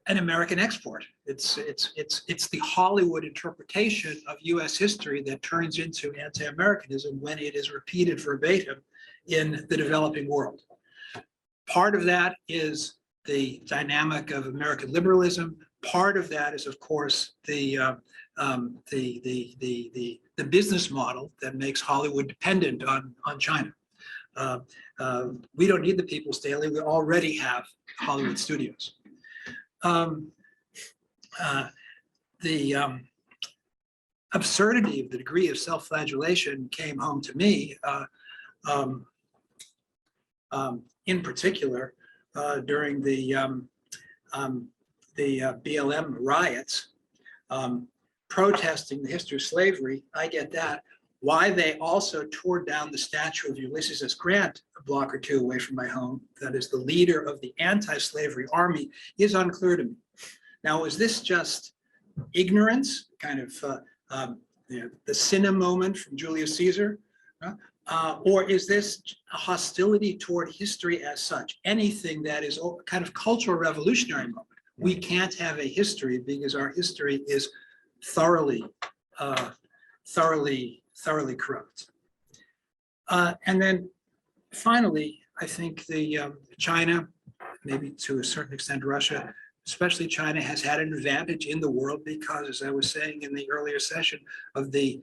an American export. It's the Hollywood interpretation of US history that turns into anti-Americanism when it is repeated verbatim in the developing world. Part of that is the dynamic of American liberalism. Part of that is, of course, the business model that makes Hollywood dependent on China. We don't need the People's Daily. We already have Hollywood studios. The absurdity of the degree of self-flagellation came home to me, in particular, during the BLM riots, protesting the history of slavery. I get that. Why they also tore down the statue of Ulysses S. Grant a block or two away from my home, that is the leader of the anti-slavery army, is unclear to me. Now, is this just ignorance, kind of the cinna moment from Julius Caesar? Or is this a hostility toward history as such? Anything that is a kind of cultural revolutionary moment. We can't have a history because our history is thoroughly corrupt. And then finally, I think China, maybe to a certain extent Russia, especially China, has had an advantage in the world because, as I was saying in the earlier session, of the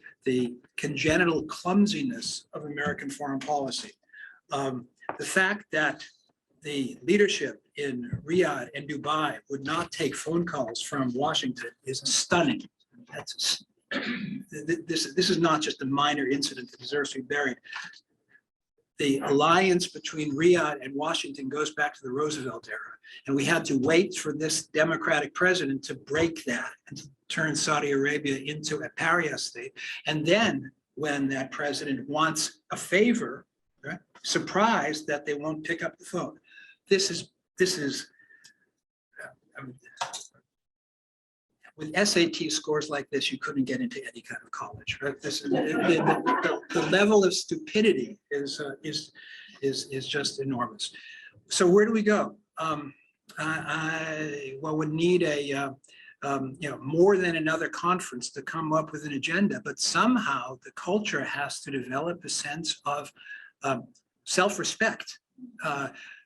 congenital clumsiness of American foreign policy. The fact that the leadership in Riyadh and Dubai would not take phone calls from Washington is stunning. This is not just a minor incident that deserves to be buried. The alliance between Riyadh and Washington goes back to the Roosevelt era. And we had to wait for this democratic president to break that and to turn Saudi Arabia into a pariah state. And then when that president wants a favor, right, surprised that they won't pick up the phone. This is with SAT scores like this, you couldn't get into any kind of college, right? This is the level of stupidity is just enormous. So where do we go? Would need a more than another conference to come up with an agenda, but somehow the culture has to develop a sense of self-respect.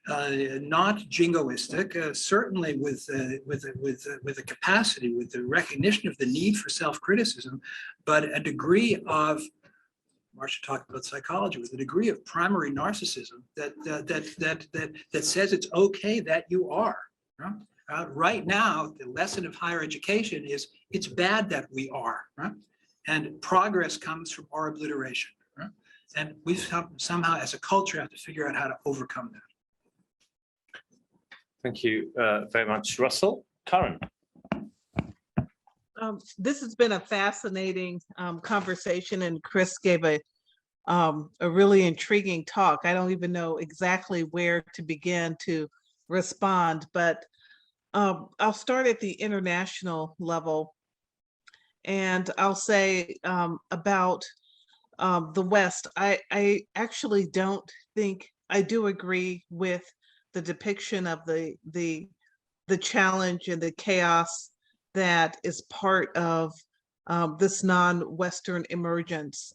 Not jingoistic, certainly with the capacity, with the recognition of the need for self-criticism, but a degree of, Marcia talked about psychology, with a degree of primary narcissism that says it's okay that you are. Right now, the lesson of higher education is it's bad that we are, and progress comes from our obliteration. And we somehow, as a culture, have to figure out how to overcome that. Thank you very much, Russell. Karen. This has been a fascinating conversation, and Chris gave a really intriguing talk. I don't even know exactly where to begin to respond, but I'll start at the international level, and I'll say about the West. I actually don't think, I do agree with the depiction of the challenge and the chaos that is part of this non-Western emergence.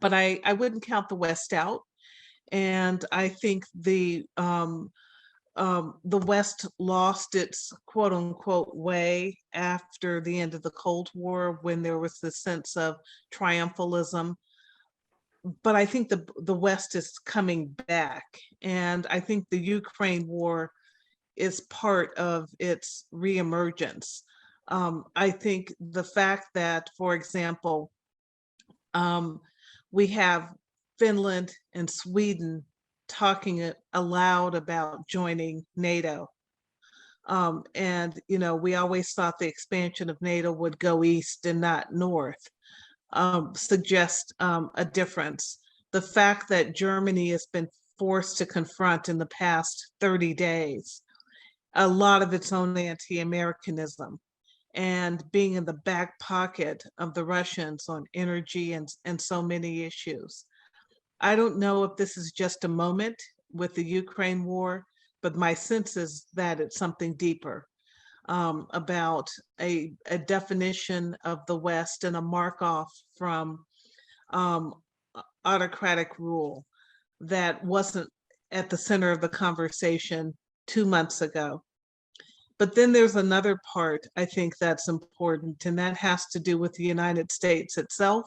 But I wouldn't count the West out. And I think the the West lost its quote unquote way after the end of the Cold War, when there was this sense of triumphalism. But I think the West is coming back. And I think the Ukraine war is part of its reemergence. I think the fact that, for example, we have Finland and Sweden talking aloud about joining NATO. And, you know, we always thought the expansion of NATO would go east and not north, suggest a difference. The fact that Germany has been forced to confront in the past 30 days a lot of its own anti-Americanism, and being in the back pocket of the Russians on energy and so many issues. I don't know if this is just a moment with the Ukraine war, but my sense is that it's something deeper, about a definition of the West and a mark off from autocratic rule that wasn't at the center of the conversation 2 months ago. But then there's another part I think that's important, and that has to do with the United States itself.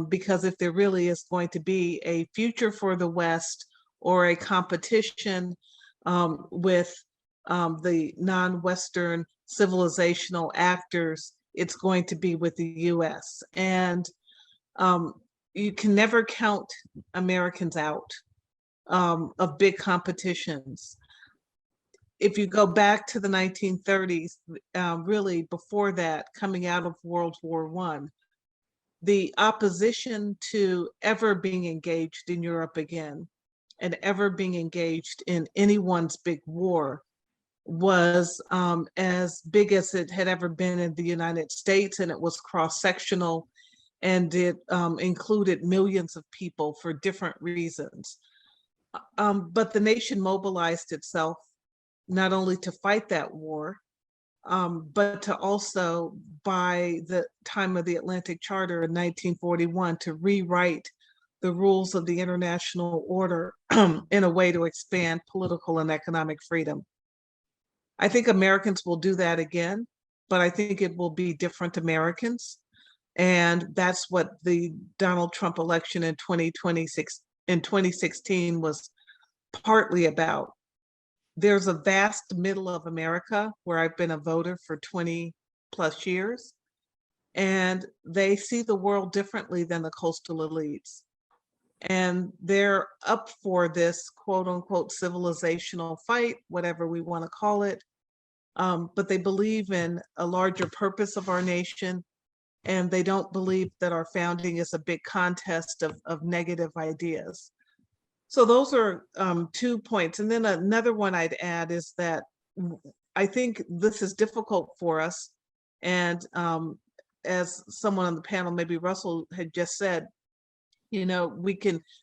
Because if there really is going to be a future for the West, or a competition with the non-Western civilizational actors, it's going to be with the US. And you can never count Americans out of big competitions. If you go back to the 1930s, really before that, coming out of World War I, the opposition to ever being engaged in Europe again and ever being engaged in anyone's big war was as big as it had ever been in the United States, and it was cross-sectional, and it included millions of people for different reasons. But the nation mobilized itself not only to fight that war, but to also, by the time of the Atlantic Charter in 1941, to rewrite the rules of the international order in a way to expand political and economic freedom. I think Americans will do that again, but I think it will be different Americans. And that's what the Donald Trump election in 2016 was partly about. There's a vast middle of America where I've been a voter for 20 plus years, and they see the world differently than the coastal elites. And they're up for this quote unquote civilizational fight, whatever we want to call it. But they believe in a larger purpose of our nation, and they don't believe that our founding is a big contest of negative ideas. So those are 2 points. And then another one I'd add is that I think this is difficult for us. And as someone on the panel, maybe Russell had just said, you know,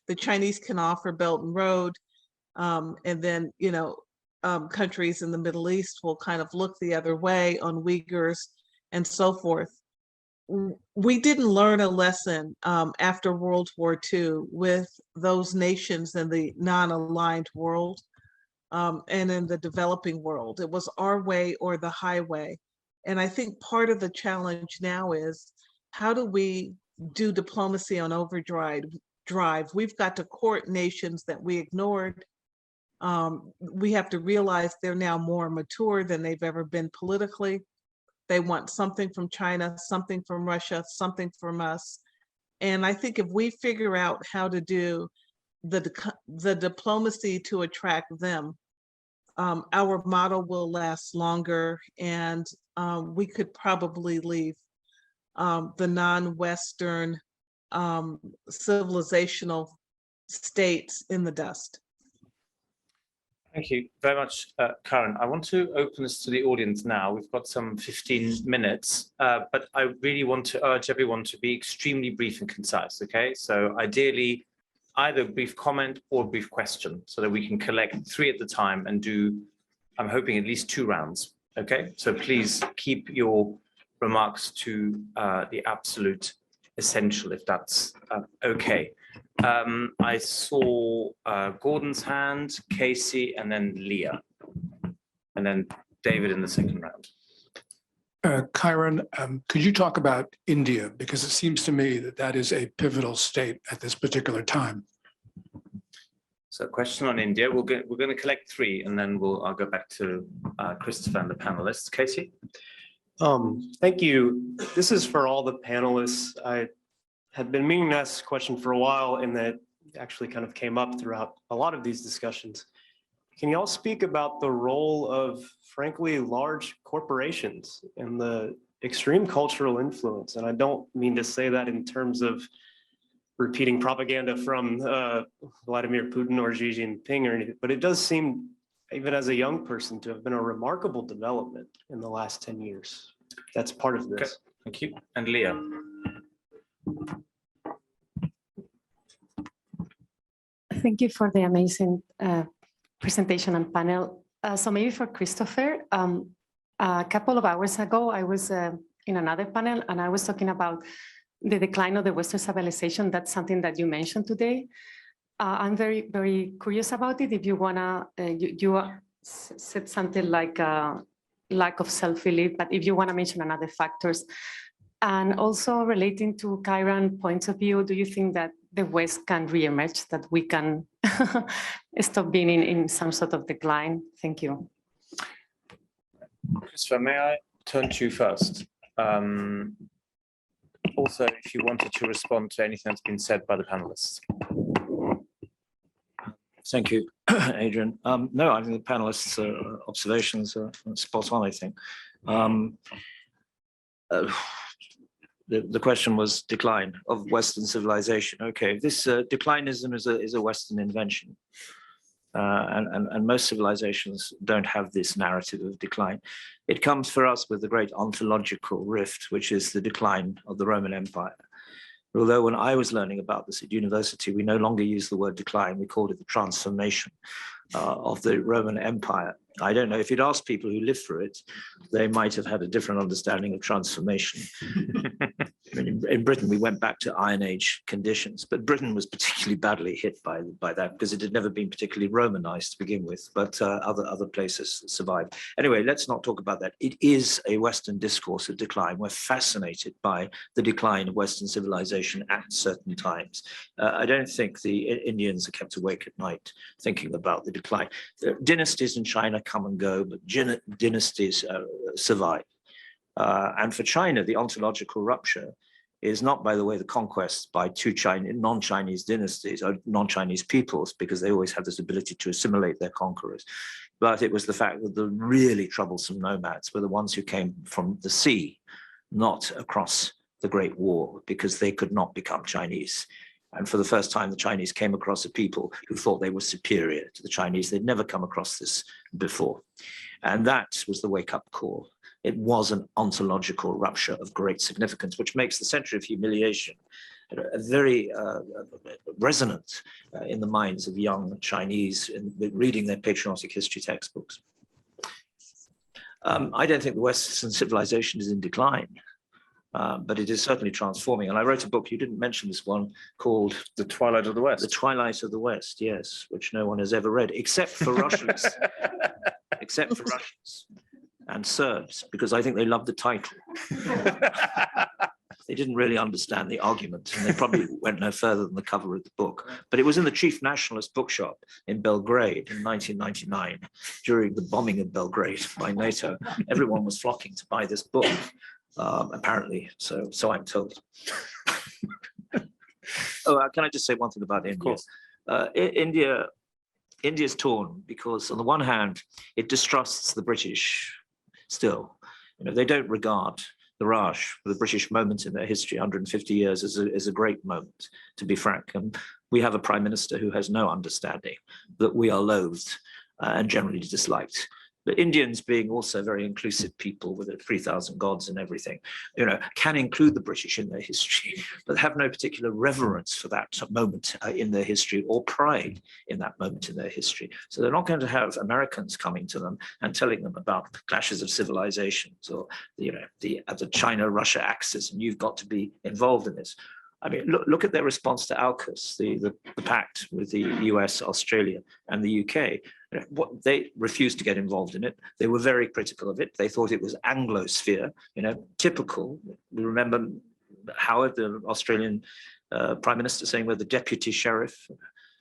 the Chinese can offer Belt and Road, and then, you know, countries in the Middle East will kind of look the other way on Uyghurs and so forth. We didn't learn a lesson after World War II with those nations in the non-aligned world and in the developing world. It was our way or the highway. And I think part of the challenge now is, how do we do diplomacy on overdrive? We've got to court nations that we ignored. We have to realize they're now more mature than they've ever been politically. They want something from China, something from Russia, something from us. And I think if we figure out how to do the diplomacy to attract them, our model will last longer, and we could probably leave the non-Western civilizational states in the dust. Thank you very much, Karen. I want to open this to the audience now. We've got some 15 minutes, but I really want to urge everyone to be extremely brief and concise, okay? So ideally, either a brief comment or a brief question, so that we can collect 3 at the time and do, I'm hoping, at least 2 rounds, okay? So please keep your remarks to the absolute essential, if that's okay. I saw Gordon's hand, Casey, and then Leah. And then David in the second round. Kiron, could you talk about India? Because it seems to me that that is a pivotal state at this particular time. So a question on India. We're going to collect three, and then I'll go back to Christopher and the panelists. Casey? Thank you. This is for all the panelists. I had been meaning to ask this question for a while, and that actually kind of came up throughout a lot of these discussions. Can you all speak about the role of, frankly, large corporations and the extreme cultural influence? And I don't mean to say that in terms of repeating propaganda from Vladimir Putin or Xi Jinping or anything, but it does seem, even as a young person, to have been a remarkable development in the last 10 years. That's part of this. Okay. Thank you. And Leah? Thank you for the amazing presentation and panel. So maybe for Christopher, a couple of hours ago, I was in another panel and I was talking about the decline of the Western civilization. That's something that you mentioned today. I'm very, very curious about it. If you wanna, you said something like lack of self-belief, but if you wanna mention another factors. And also relating to Kiron's point of view, do you think that the West can re-emerge, that we can stop being in some sort of decline? Thank you. Christopher, may I turn to you first? Also, if you wanted to respond to anything that's been said by the panelists. Thank you, Adrian. No, I think the panelists' observations are spot on, I think. The question was decline of Western civilization. Okay, this declinism is a Western invention. And most civilizations don't have this narrative of decline. It comes for us with the great ontological rift, which is the decline of the Roman Empire. Although when I was learning about this at university, we no longer use the word decline, we called it the transformation of the Roman Empire. I don't know, if you'd asked people who lived through it, they might have had a different understanding of transformation. I mean, in Britain, we went back to Iron Age conditions, but Britain was particularly badly hit by that because it had never been particularly Romanized to begin with, but other places survived. Anyway, let's not talk about that. It is a Western discourse of decline. We're fascinated by the decline of Western civilization at certain times. I don't think the Indians are kept awake at night thinking about the decline. Dynasties in China come and go, but dynasties survive. And for China, the ontological rupture is not, by the way, the conquest by two non-Chinese dynasties or non-Chinese peoples, because they always have this ability to assimilate their conquerors. But it was the fact that the really troublesome nomads were the ones who came from the sea, not across the Great War, because they could not become Chinese. And for the first time, the Chinese came across a people who thought they were superior to the Chinese. They'd never come across this before. And that was the wake-up call. It was an ontological rupture of great significance, which makes the century of humiliation very resonant in the minds of young Chinese in reading their patriotic history textbooks. I don't think the Western civilization is in decline. But it is certainly transforming. And I wrote a book, you didn't mention this one, called The Twilight of the West. The Twilight of the West, yes, which no one has ever read, except for Russians, except for Russians and Serbs, because I think they loved the title. They didn't really understand the argument, and they probably went no further than the cover of the book. But it was in the chief nationalist bookshop in Belgrade in 1999, during the bombing of Belgrade by NATO. Everyone was flocking to buy this book. Apparently, so I'm told. Can I just say one thing about India? Of course. India's torn because on the one hand, it distrusts the British still. You know, they don't regard the Raj, the British moment in their history, 150 years, as a great moment, to be frank. And we have a prime minister who has no understanding that we are loathed and generally disliked. But Indians, being also very inclusive people with 3,000 gods and everything, you know, can include the British in their history, but have no particular reverence for that moment in their history or pride in that moment in their history. So they're not going to have Americans coming to them and telling them about clashes of civilizations or, you know, the China-Russia axis, and you've got to be involved in this. I mean, look at their response to AUKUS, the pact with the US, Australia, and the UK. What they refused to get involved in it. They were very critical of it. They thought it was Anglosphere, typical. We remember Howard, the Australian Prime Minister, saying we're the deputy sheriff.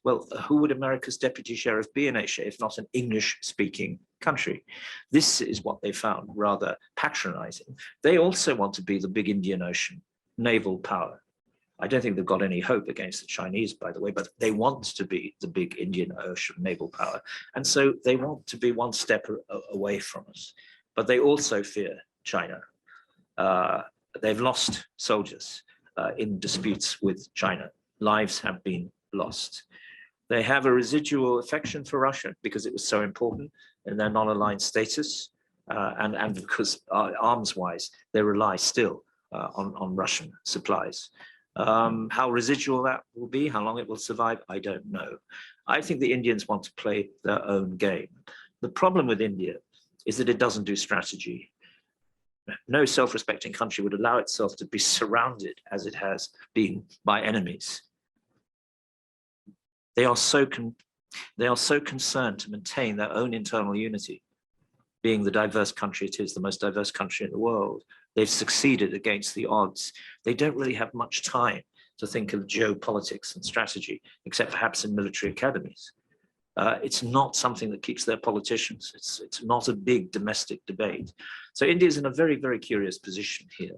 Well, who would America's deputy sheriff be in Asia if not an English-speaking country? This is what they found rather patronizing. They also want to be the big Indian Ocean naval power. I don't think they've got any hope against the Chinese, by the way, but they want to be the big Indian Ocean naval power. And so they want to be one step away from us, but they also fear China. They've lost soldiers in disputes with China. Lives have been lost. They have a residual affection for Russia because it was so important in their non-aligned status, and because arms-wise, they rely still on Russian supplies. How residual that will be, how long it will survive, I don't know. I think the Indians want to play their own game. The problem with India is that it doesn't do strategy. No self-respecting country would allow itself to be surrounded, as it has been, by enemies. They are so concerned to maintain their own internal unity, being the diverse country it is, the most diverse country in the world. They've succeeded against the odds. They don't really have much time to think of geopolitics and strategy, except perhaps in military academies. It's not something that keeps their politicians. It's not a big domestic debate. So India's in a very, very curious position here.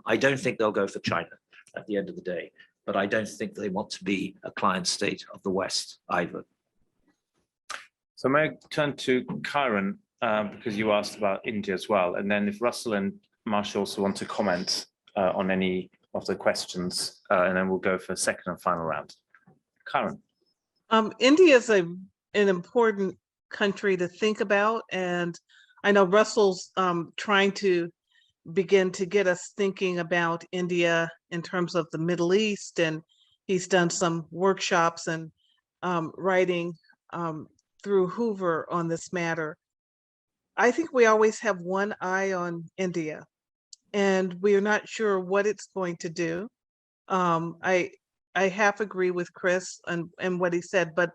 I don't think they'll go for China at the end of the day, but I don't think they want to be a client state of the West either. So may I turn to Kiron, because you asked about India as well, and then if Russell and Marcia also want to comment on any of the questions, and then we'll go for a second and final round. Kiron. India is an important country to think about, and I know Russell's trying to begin to get us thinking about India in terms of the Middle East, and he's done some workshops and writing through Hoover on this matter. I think we always have one eye on India, and we are not sure what it's going to do. I half agree with Chris and what he said, but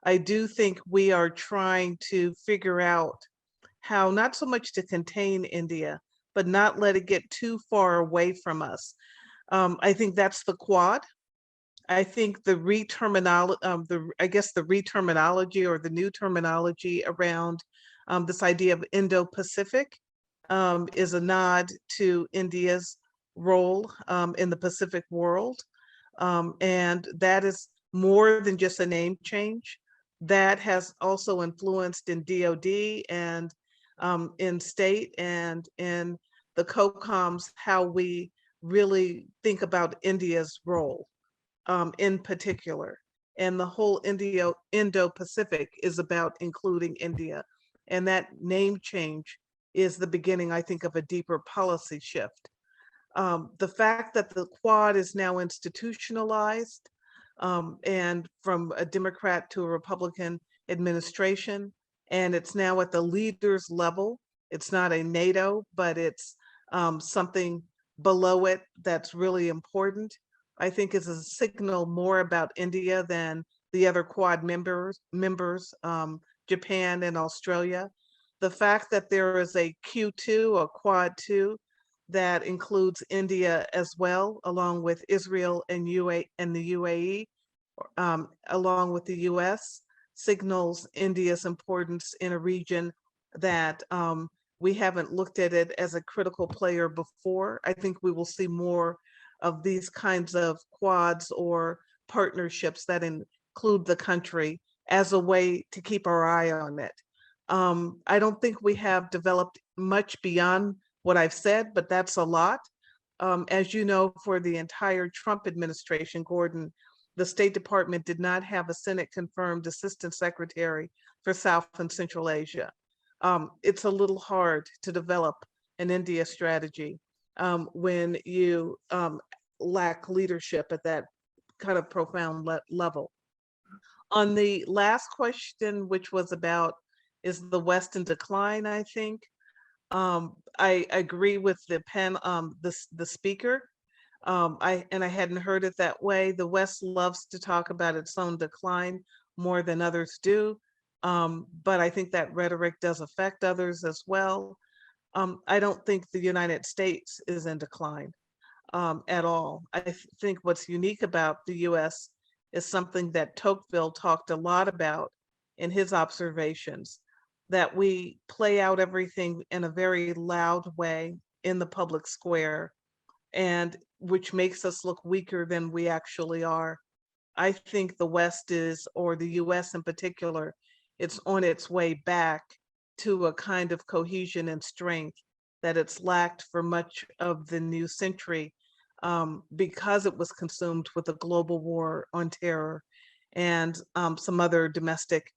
I do think we are trying to figure out how not so much to contain India, but not let it get too far away from us. I think that's the Quad. I think the re-terminology or the new terminology around this idea of Indo-Pacific is a nod to India's role in the Pacific world. And that is more than just a name change. That has also influenced in DOD and in state and in the COCOMs, how we really think about India's role in particular. And the whole Indo-Pacific is about including India. And that name change is the beginning, I think, of a deeper policy shift. The fact that the Quad is now institutionalized and from a Democrat to a Republican administration, and it's now at the leaders level. It's not a NATO, but it's something below it that's really important. I think is a signal more about India than the other Quad members, Japan and Australia. The fact that there is a Q2, a Quad 2, that includes India as well, along with Israel and the UAE, along with the US, signals India's importance in a region that we haven't looked at it as a critical player before. I think we will see more of these kinds of quads or partnerships that include the country as a way to keep our eye on it. I don't think we have developed much beyond what I've said, but that's a lot. As you know, for the entire Trump administration, Gordon, the State Department did not have a Senate-confirmed Assistant Secretary for South and Central Asia. It's a little hard to develop an India strategy when you lack leadership at that kind of profound level. On the last question, which was about, is the West in decline, I think. I agree with the speaker. I hadn't heard it that way. The West loves to talk about its own decline more than others do. But I think that rhetoric does affect others as well. I don't think the United States is in decline at all. I think what's unique about the US is something that Tocqueville talked a lot about in his observations, that we play out everything in a very loud way in the public square, and which makes us look weaker than we actually are. I think the West is, or the US in particular, it's on its way back to a kind of cohesion and strength that it's lacked for much of the new century, because it was consumed with a global war on terror and some other domestic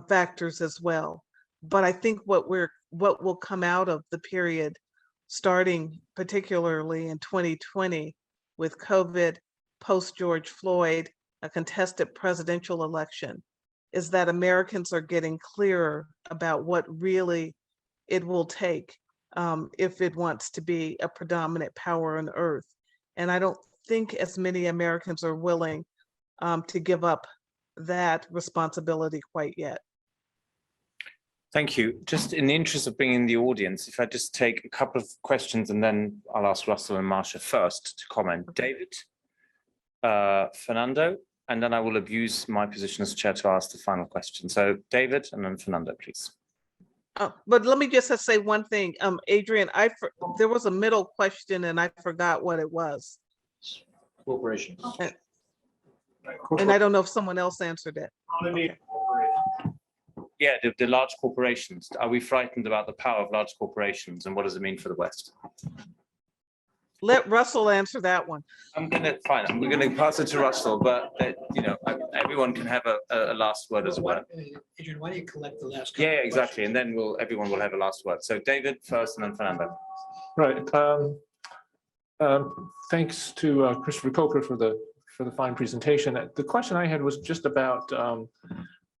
factors as well. But I think what will come out of the period, starting particularly in 2020 with COVID, post George Floyd, a contested presidential election, is that Americans are getting clearer about what really it will take if it wants to be a predominant power on earth. And I don't think as many Americans are willing to give up that responsibility quite yet. Thank you. Just in the interest of bringing the audience, if I just take a couple of questions and then I'll ask Russell and Marcia first to comment. David, Fernando, and then I will abuse my position as chair to ask the final question. So David and then Fernando, please. But let me just say one thing. Adrian, there was a middle question and I forgot what it was. Corporations. And I don't know if someone else answered it. Okay. Yeah, the large corporations. Are we frightened about the power of large corporations and what does it mean for the West? Let Russell answer that one. We're going to pass it to Russell, but you know, everyone can have a last word as well. Adrian, why don't you collect the last? Yeah, exactly, and then everyone will have a last word. So David first, and then Fernando. Right. Thanks to Christopher Coker for the fine presentation. The question I had was just about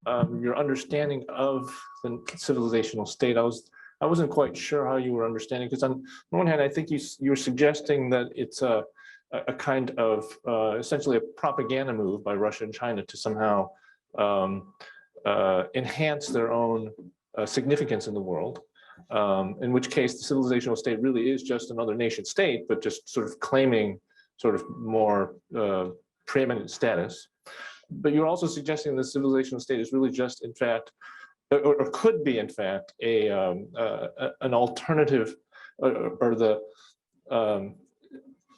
your understanding of the civilizational state. I wasn't quite sure how you were understanding, because on one hand, I think you're suggesting that it's a kind of essentially a propaganda move by Russia and China to somehow enhance their own significance in the world, in which case the civilizational state really is just another nation state, but just sort of claiming sort of more preeminent status. But you're also suggesting the civilizational state is really just, in fact, or could be, in fact, an alternative,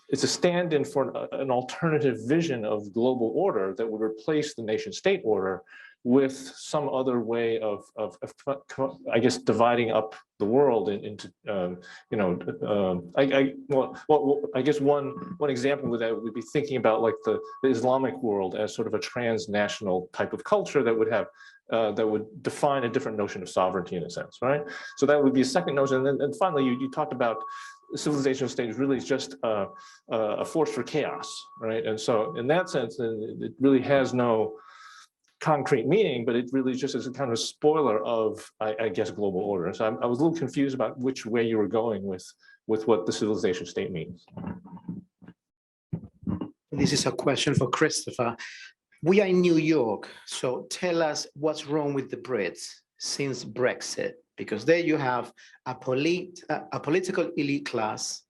it's a stand-in for an alternative vision of global order that would replace the nation-state order with some other way of I guess, dividing up the world into, you know, I guess one example with that would be thinking about like the Islamic world as sort of a transnational type of culture that would have that would define a different notion of sovereignty in a sense, right? So that would be a second notion. And finally, you talked about the civilizational state is really just a force for chaos, right? And so in that sense, it really has no concrete meaning, but it really just is a kind of spoiler of, I guess, global order. So I was a little confused about which way you were going with what the civilization state means. This is a question for Christopher. We are in New York, so tell us what's wrong with the Brits since Brexit, because there you have a political elite class,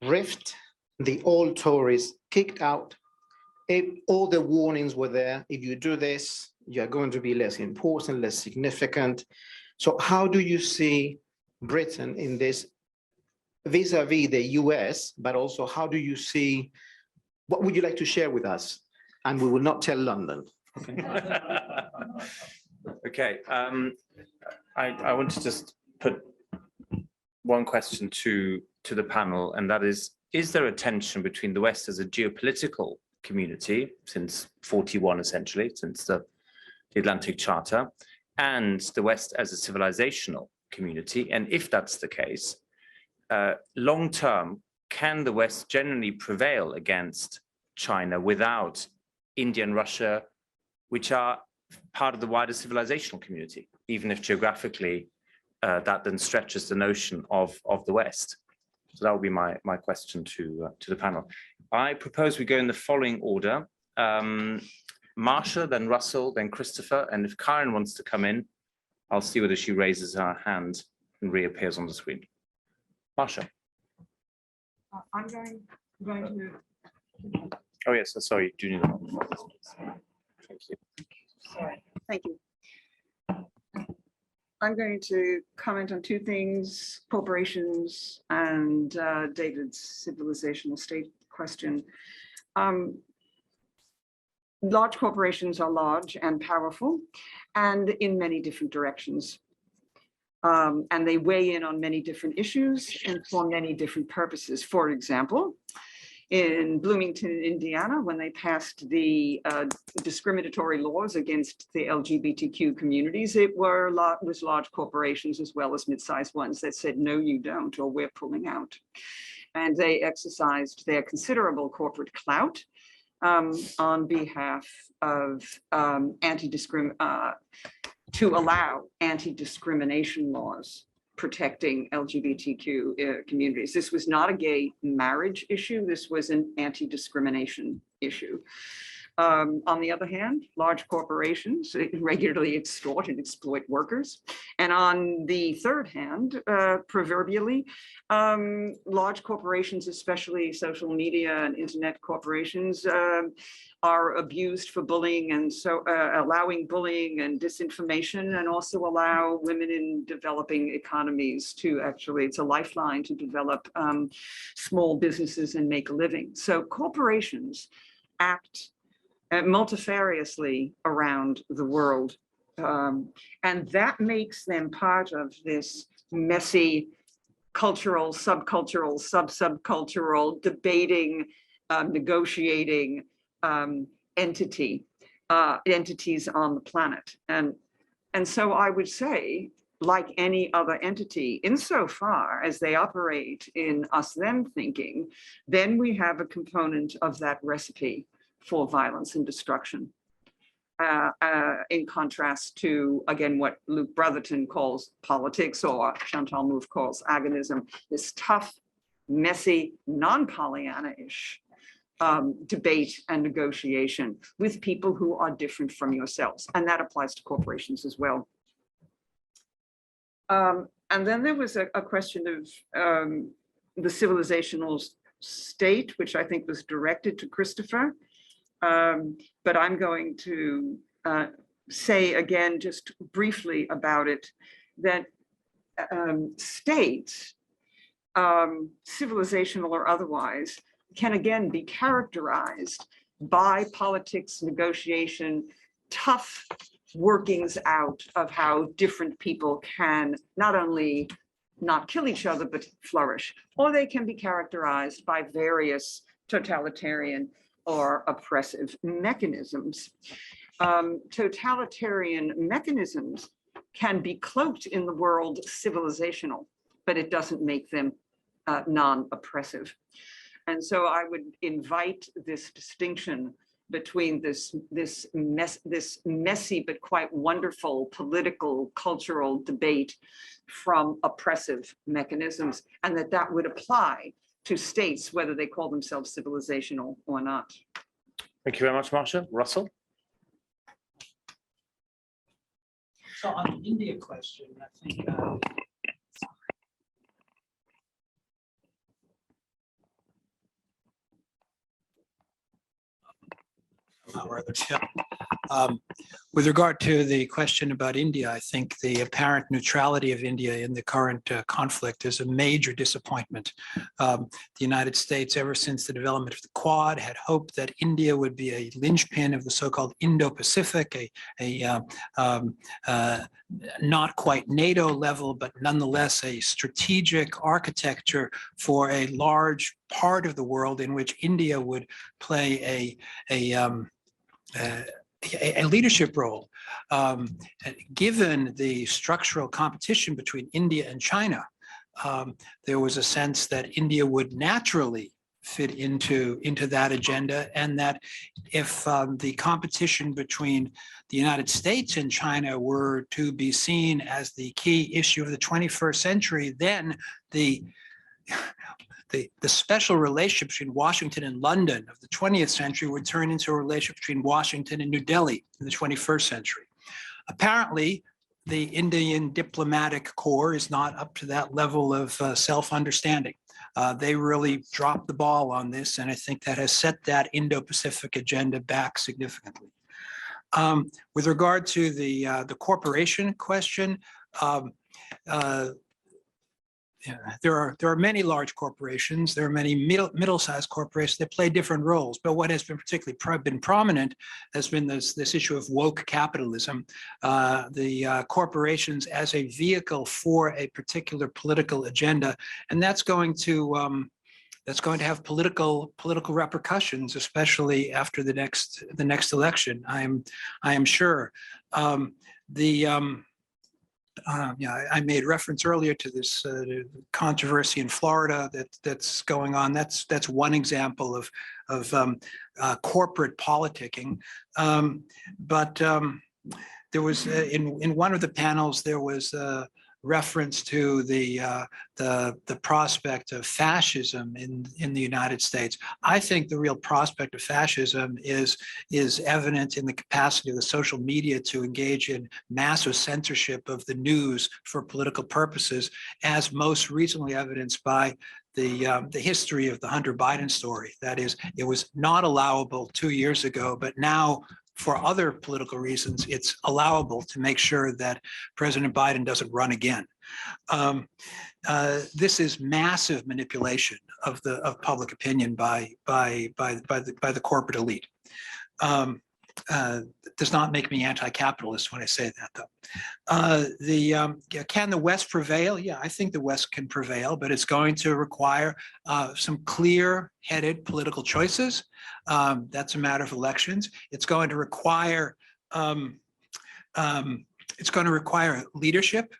rift, the old Tories kicked out. All the warnings were there. If you do this, you're going to be less important, less significant. So how do you see Britain in this vis-a-vis the US, but also how do you see, what would you like to share with us? And we will not tell London. Okay. Okay. I want to just put one question to the panel, and that is there a tension between the West as a geopolitical community since 41, essentially, since the Atlantic Charter, and the West as a civilizational community? And if that's the case, long term, can the West generally prevail against China without India and Russia, which are part of the wider civilizational community, even if geographically that then stretches the notion of the West? So that would be my question to the panel. I propose we go in the following order. Marcia, then Russell, then Christopher, and if Karen wants to come in, I'll see whether she raises her hand and reappears on the screen. Marcia. I'm going to. Oh yes, sorry, do you need a microphone? Thank you. Sorry, thank you. I'm going to comment on two things, corporations and David's civilizational state question. Large corporations are large and powerful and in many different directions. And they weigh in on many different issues and for many different purposes. For example, in Bloomington, Indiana, when they passed the discriminatory laws against the LGBTQ communities, it was large corporations as well as mid-sized ones that said, no, you don't, or we're pulling out. And they exercised their considerable corporate clout on behalf of to allow anti-discrimination laws protecting LGBTQ communities. This was not a gay marriage issue. This was an anti-discrimination issue. On the other hand, large corporations regularly extort and exploit workers. And on the third hand, proverbially, large corporations, especially social media and internet corporations, are abused for bullying, and so allowing bullying and disinformation, and also allow women in developing economies to actually, it's a lifeline to develop small businesses and make a living. So corporations act multifariously around the world. And that makes them part of this messy cultural, subcultural, subcultural, debating, negotiating entities on the planet. And so I would say, like any other entity, insofar as they operate in us-them thinking, then we have a component of that recipe for violence and destruction, in contrast to, again, what Luke Brotherton calls politics, or Chantal Mouffe calls agonism, this tough, messy, non-Pollyanna-ish debate and negotiation with people who are different from yourselves. And that applies to corporations as well. And then there was a question of the civilizational state, which I think was directed to Christopher. But I'm going to say again, just briefly about it, that states, civilizational or otherwise, can again be characterized by politics, negotiation, tough workings out of how different people can not only not kill each other, but flourish. Or they can be characterized by various totalitarian or oppressive mechanisms. Totalitarian mechanisms can be cloaked in the world civilizational, but it doesn't make them non-oppressive. And so I would invite this distinction between this messy but quite wonderful political, cultural debate from oppressive mechanisms, and that would apply to states, whether they call themselves civilizational or not. Thank you very much, Marcia. Russell? So on the India question, I think with regard to the question about India, I think the apparent neutrality of India in the current conflict is a major disappointment. The United States, ever since the development of the Quad, had hoped that India would be a linchpin of the so-called Indo-Pacific, not quite NATO level, but nonetheless a strategic architecture for a large part of the world in which India would play a leadership role. Given the structural competition between India and China, there was a sense that India would naturally fit into that agenda, and that if the competition between the United States and China were to be seen as the key issue of the 21st century, then the the special relationship between Washington and London of the 20th century would turn into a relationship between Washington and New Delhi in the 21st century. Apparently, the Indian diplomatic corps is not up to that level of self-understanding. They really dropped the ball on this, and I think that has set that Indo-Pacific agenda back significantly. With regard to the corporation question, there are many large corporations. There are many middle-sized corporations that play different roles. But what has been particularly been prominent has been this issue of woke capitalism, the corporations as a vehicle for a particular political agenda, and that's going to have political repercussions, especially after the next election. I am sure. I made reference earlier to this controversy in Florida that's going on. That's one example of corporate politicking. But there was in one of the panels there was reference to the prospect of fascism in the United States. I think the real prospect of fascism is evident in the capacity of the social media to engage in massive censorship of the news for political purposes, as most recently evidenced by the history of the Hunter Biden story. That is, it was not allowable 2 years ago, but now, for other political reasons, it's allowable to make sure that President Biden doesn't run again. This is massive manipulation of public opinion by the corporate elite. It does not make me anti-capitalist when I say that, though. Can the West prevail? Yeah, I think the West can prevail, but it's going to require some clear-headed political choices. That's a matter of elections. It's going to require leadership,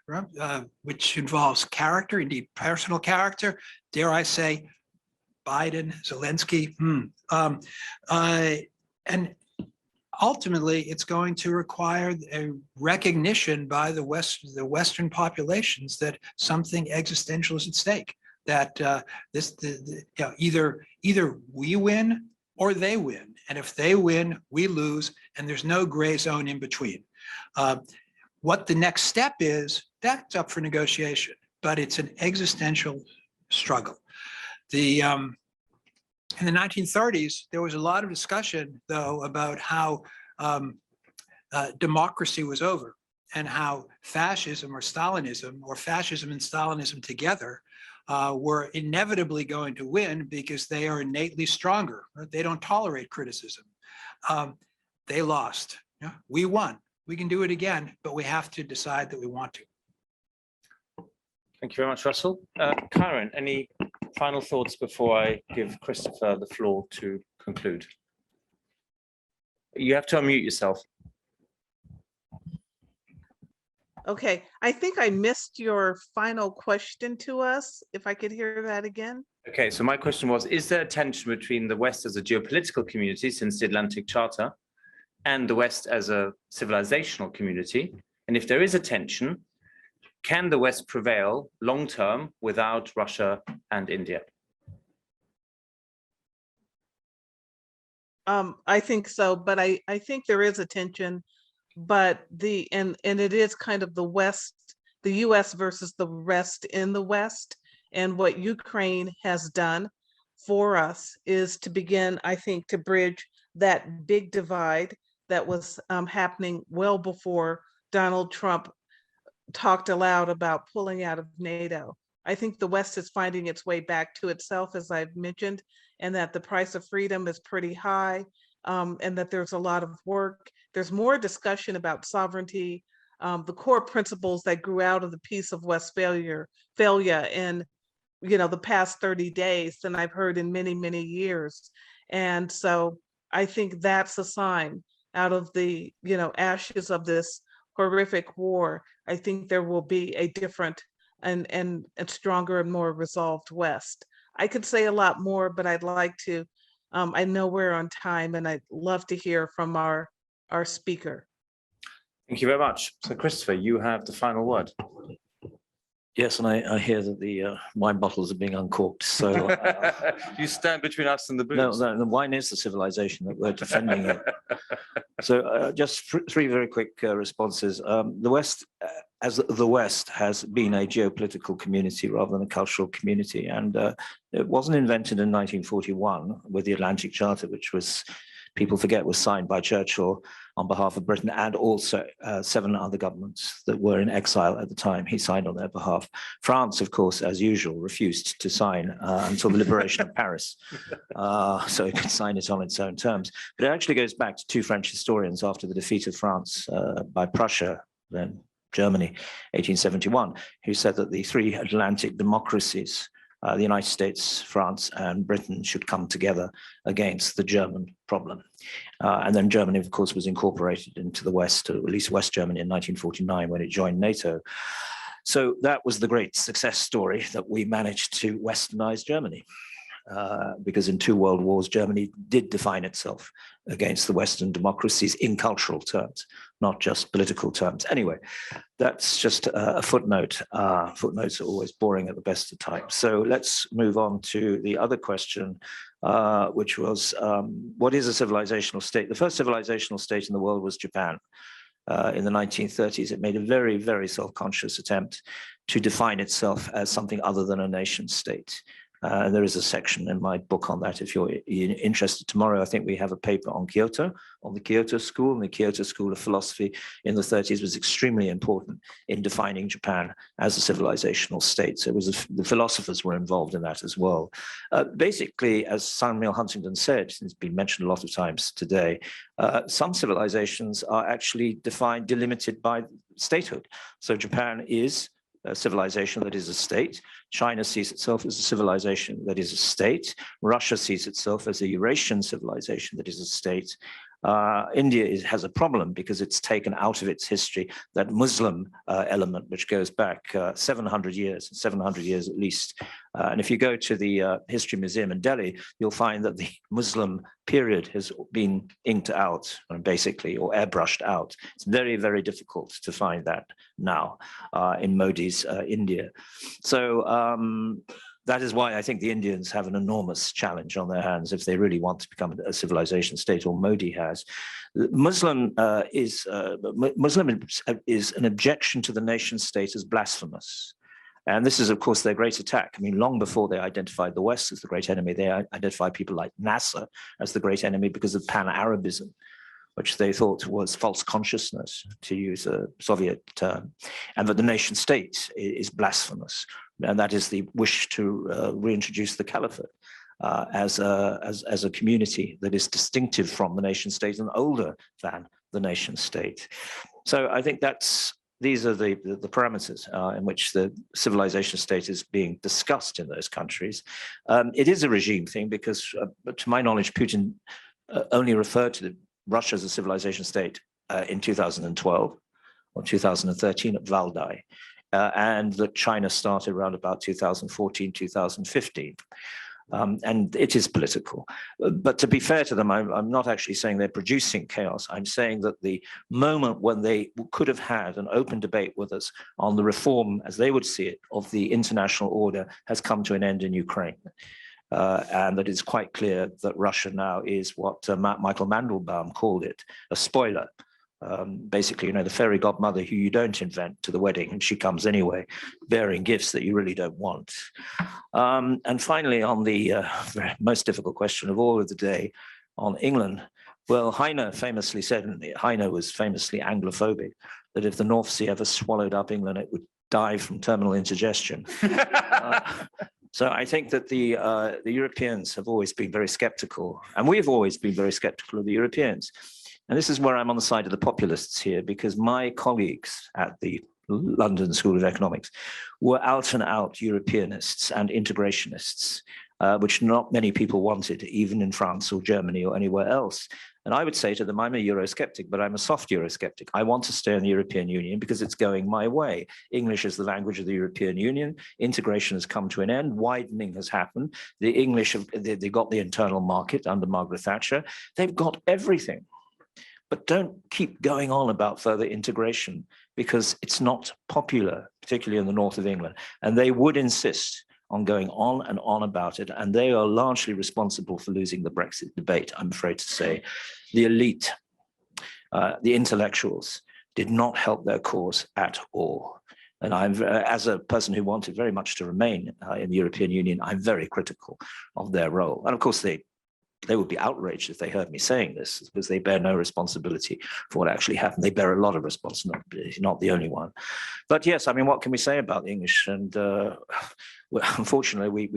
which involves character, indeed personal character. Dare I say, Biden, Zelensky, and ultimately, it's going to require a recognition by the Western populations that something existential is at stake. That either we win or they win, and if they win, we lose, and there's no gray zone in between. What the next step is, that's up for negotiation, but it's an existential struggle. In the 1930s, there was a lot of discussion, though, about how democracy was over and how fascism or Stalinism, or fascism and Stalinism together, were inevitably going to win because they are innately stronger. They don't tolerate criticism. They lost. We won. We can do it again, but we have to decide that we want to. Thank you very much, Russell. Kiron, any final thoughts before I give Christopher the floor to conclude? You have to unmute yourself. Okay, I think I missed your final question to us, if I could hear that again. Okay, so my question was, is there a tension between the West as a geopolitical community since the Atlantic Charter and the West as a civilizational community? And if there is a tension, can the West prevail long-term without Russia and India? I think so, but I think there is a tension, but and it is kind of the West, the US versus the rest in the West. And what Ukraine has done for us is to begin, I think, to bridge that big divide that was happening well before Donald Trump talked aloud about pulling out of NATO. I think the West is finding its way back to itself, as I've mentioned, and that the price of freedom is pretty high, and that there's a lot of work. There's more discussion about sovereignty, the core principles that grew out of the Peace of Westphalia in the past 30 days than I've heard in many, many years. And so I think that's a sign out of the ashes of this horrific war. I think there will be a different and stronger and more resolved West. I could say a lot more, but I'd like to, I know we're on time, and I'd love to hear from our speaker. Thank you very much. So Christopher, you have the final word. Yes, and I hear that the wine bottles are being uncorked. So You stand between us and the no, booze. the wine is the civilization that we're defending here. So just three very quick responses. The West, as the West, has been a geopolitical community rather than a cultural community, and it wasn't invented in 1941 with the Atlantic Charter, which was, people forget, was signed by Churchill on behalf of Britain and also 7 other governments that were in exile at the time. He signed on their behalf. France, of course, as usual, refused to sign until the liberation of Paris. So it could sign it on its own terms. But it actually goes back to 2 French historians after the defeat of France by Prussia, then Germany, 1871, who said that the 3 Atlantic democracies, the United States, France, and Britain, should come together against the German problem. And then Germany, of course, was incorporated into the West, or at least West Germany, in 1949 when it joined NATO. So that was the great success story, that we managed to westernize Germany. Because in 2 world wars, Germany did define itself against the Western democracies in cultural terms, not just political terms. Anyway, that's just a footnote. Footnotes are always boring at the best of times. So let's move on to the other question, which was, what is a civilizational state? The first civilizational state in the world was Japan. In the 1930s, it made a very, very self-conscious attempt to define itself as something other than a nation state. There is a section in my book on that if you're interested. Tomorrow, I think we have a paper on Kyoto, on the Kyoto School, and the Kyoto School of Philosophy in the 30s was extremely important in defining Japan as a civilizational state. So it was the philosophers were involved in that as well. Basically, as Samuel Huntington said, it's been mentioned a lot of times today, some civilizations are actually delimited by statehood. So Japan is a civilization that is a state. China sees itself as a civilization that is a state. Russia sees itself as a Eurasian civilization that is a state. India has a problem because it's taken out of its history that Muslim element, which goes back 700 years at least. And if you go to the History Museum in Delhi, you'll find that the Muslim period has been inked out, basically, or airbrushed out. It's very, very difficult to find that now in Modi's India. So that is why I think the Indians have an enormous challenge on their hands if they really want to become a civilization state, or Modi has. Muslim is an objection to the nation state as blasphemous. And this is, of course, their great attack. I mean, long before they identified the West as the great enemy, they identified people like Nasser as the great enemy because of Pan-Arabism, which they thought was false consciousness, to use a Soviet term, and that the nation state is blasphemous. And that is the wish to reintroduce the caliphate as a community that is distinctive from the nation state and older than the nation state. So I think these are the parameters in which the civilization state is being discussed in those countries. It is a regime thing because, to my knowledge, Putin only referred to Russia as a civilization state in 2012 or 2013 at Valdai. And that China started around about 2014, 2015. And it is political. But to be fair to them, I'm not actually saying they're producing chaos. I'm saying that the moment when they could have had an open debate with us on the reform, as they would see it, of the international order has come to an end in Ukraine. And that it's quite clear that Russia now is what Michael Mandelbaum called it, a spoiler. Basically, you know, the fairy godmother who you don't invent to the wedding, and she comes anyway, bearing gifts that you really don't want. And finally, on the most difficult question of all of the day, on England, well, Heine famously said, and Heine was famously Anglophobic, that if the North Sea ever swallowed up England, it would die from terminal indigestion. So I think that the Europeans have always been very skeptical, and we've always been very skeptical of the Europeans. And this is where I'm on the side of the populists here, because my colleagues at the London School of Economics were out and out Europeanists and integrationists, which not many people wanted, even in France or Germany or anywhere else. And I would say to them, I'm a Eurosceptic, but I'm a soft Eurosceptic. I want to stay in the European Union because it's going my way. English is the language of the European Union. Integration has come to an end. Widening has happened. The English, they got the internal market under Margaret Thatcher. They've got everything. But don't keep going on about further integration because it's not popular, particularly in the north of England, and they would insist on going on and on about it. And they are largely responsible for losing the Brexit debate, I'm afraid to say. The elite, the intellectuals, did not help their cause at all. And I'm, as a person who wanted very much to remain in the European Union, I'm very critical of their role. And of course, they would be outraged if they heard me saying this, because they bear no responsibility for what actually happened. They bear a lot of responsibility, not the only one. But yes, I mean, what can we say about the English? And unfortunately,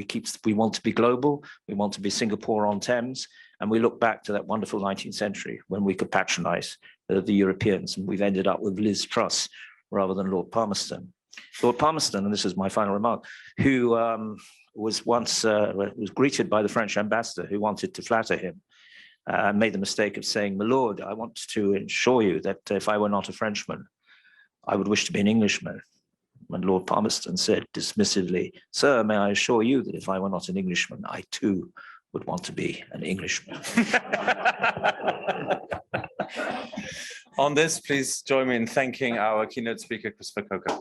we want to be global. We want to be Singapore-on-Thames. And we look back to that wonderful 19th century when we could patronize the Europeans. And we've ended up with Liz Truss rather than Lord Palmerston. Lord Palmerston, and this is my final remark, who was once was greeted by the French ambassador who wanted to flatter him, made the mistake of saying, "My lord, I want to assure you that if I were not a Frenchman, I would wish to be an Englishman." When Lord Palmerston said dismissively, "Sir, may I assure you that if I were not an Englishman, I too would want to be an Englishman." On this, please join me in thanking our keynote speaker, Christopher Coker.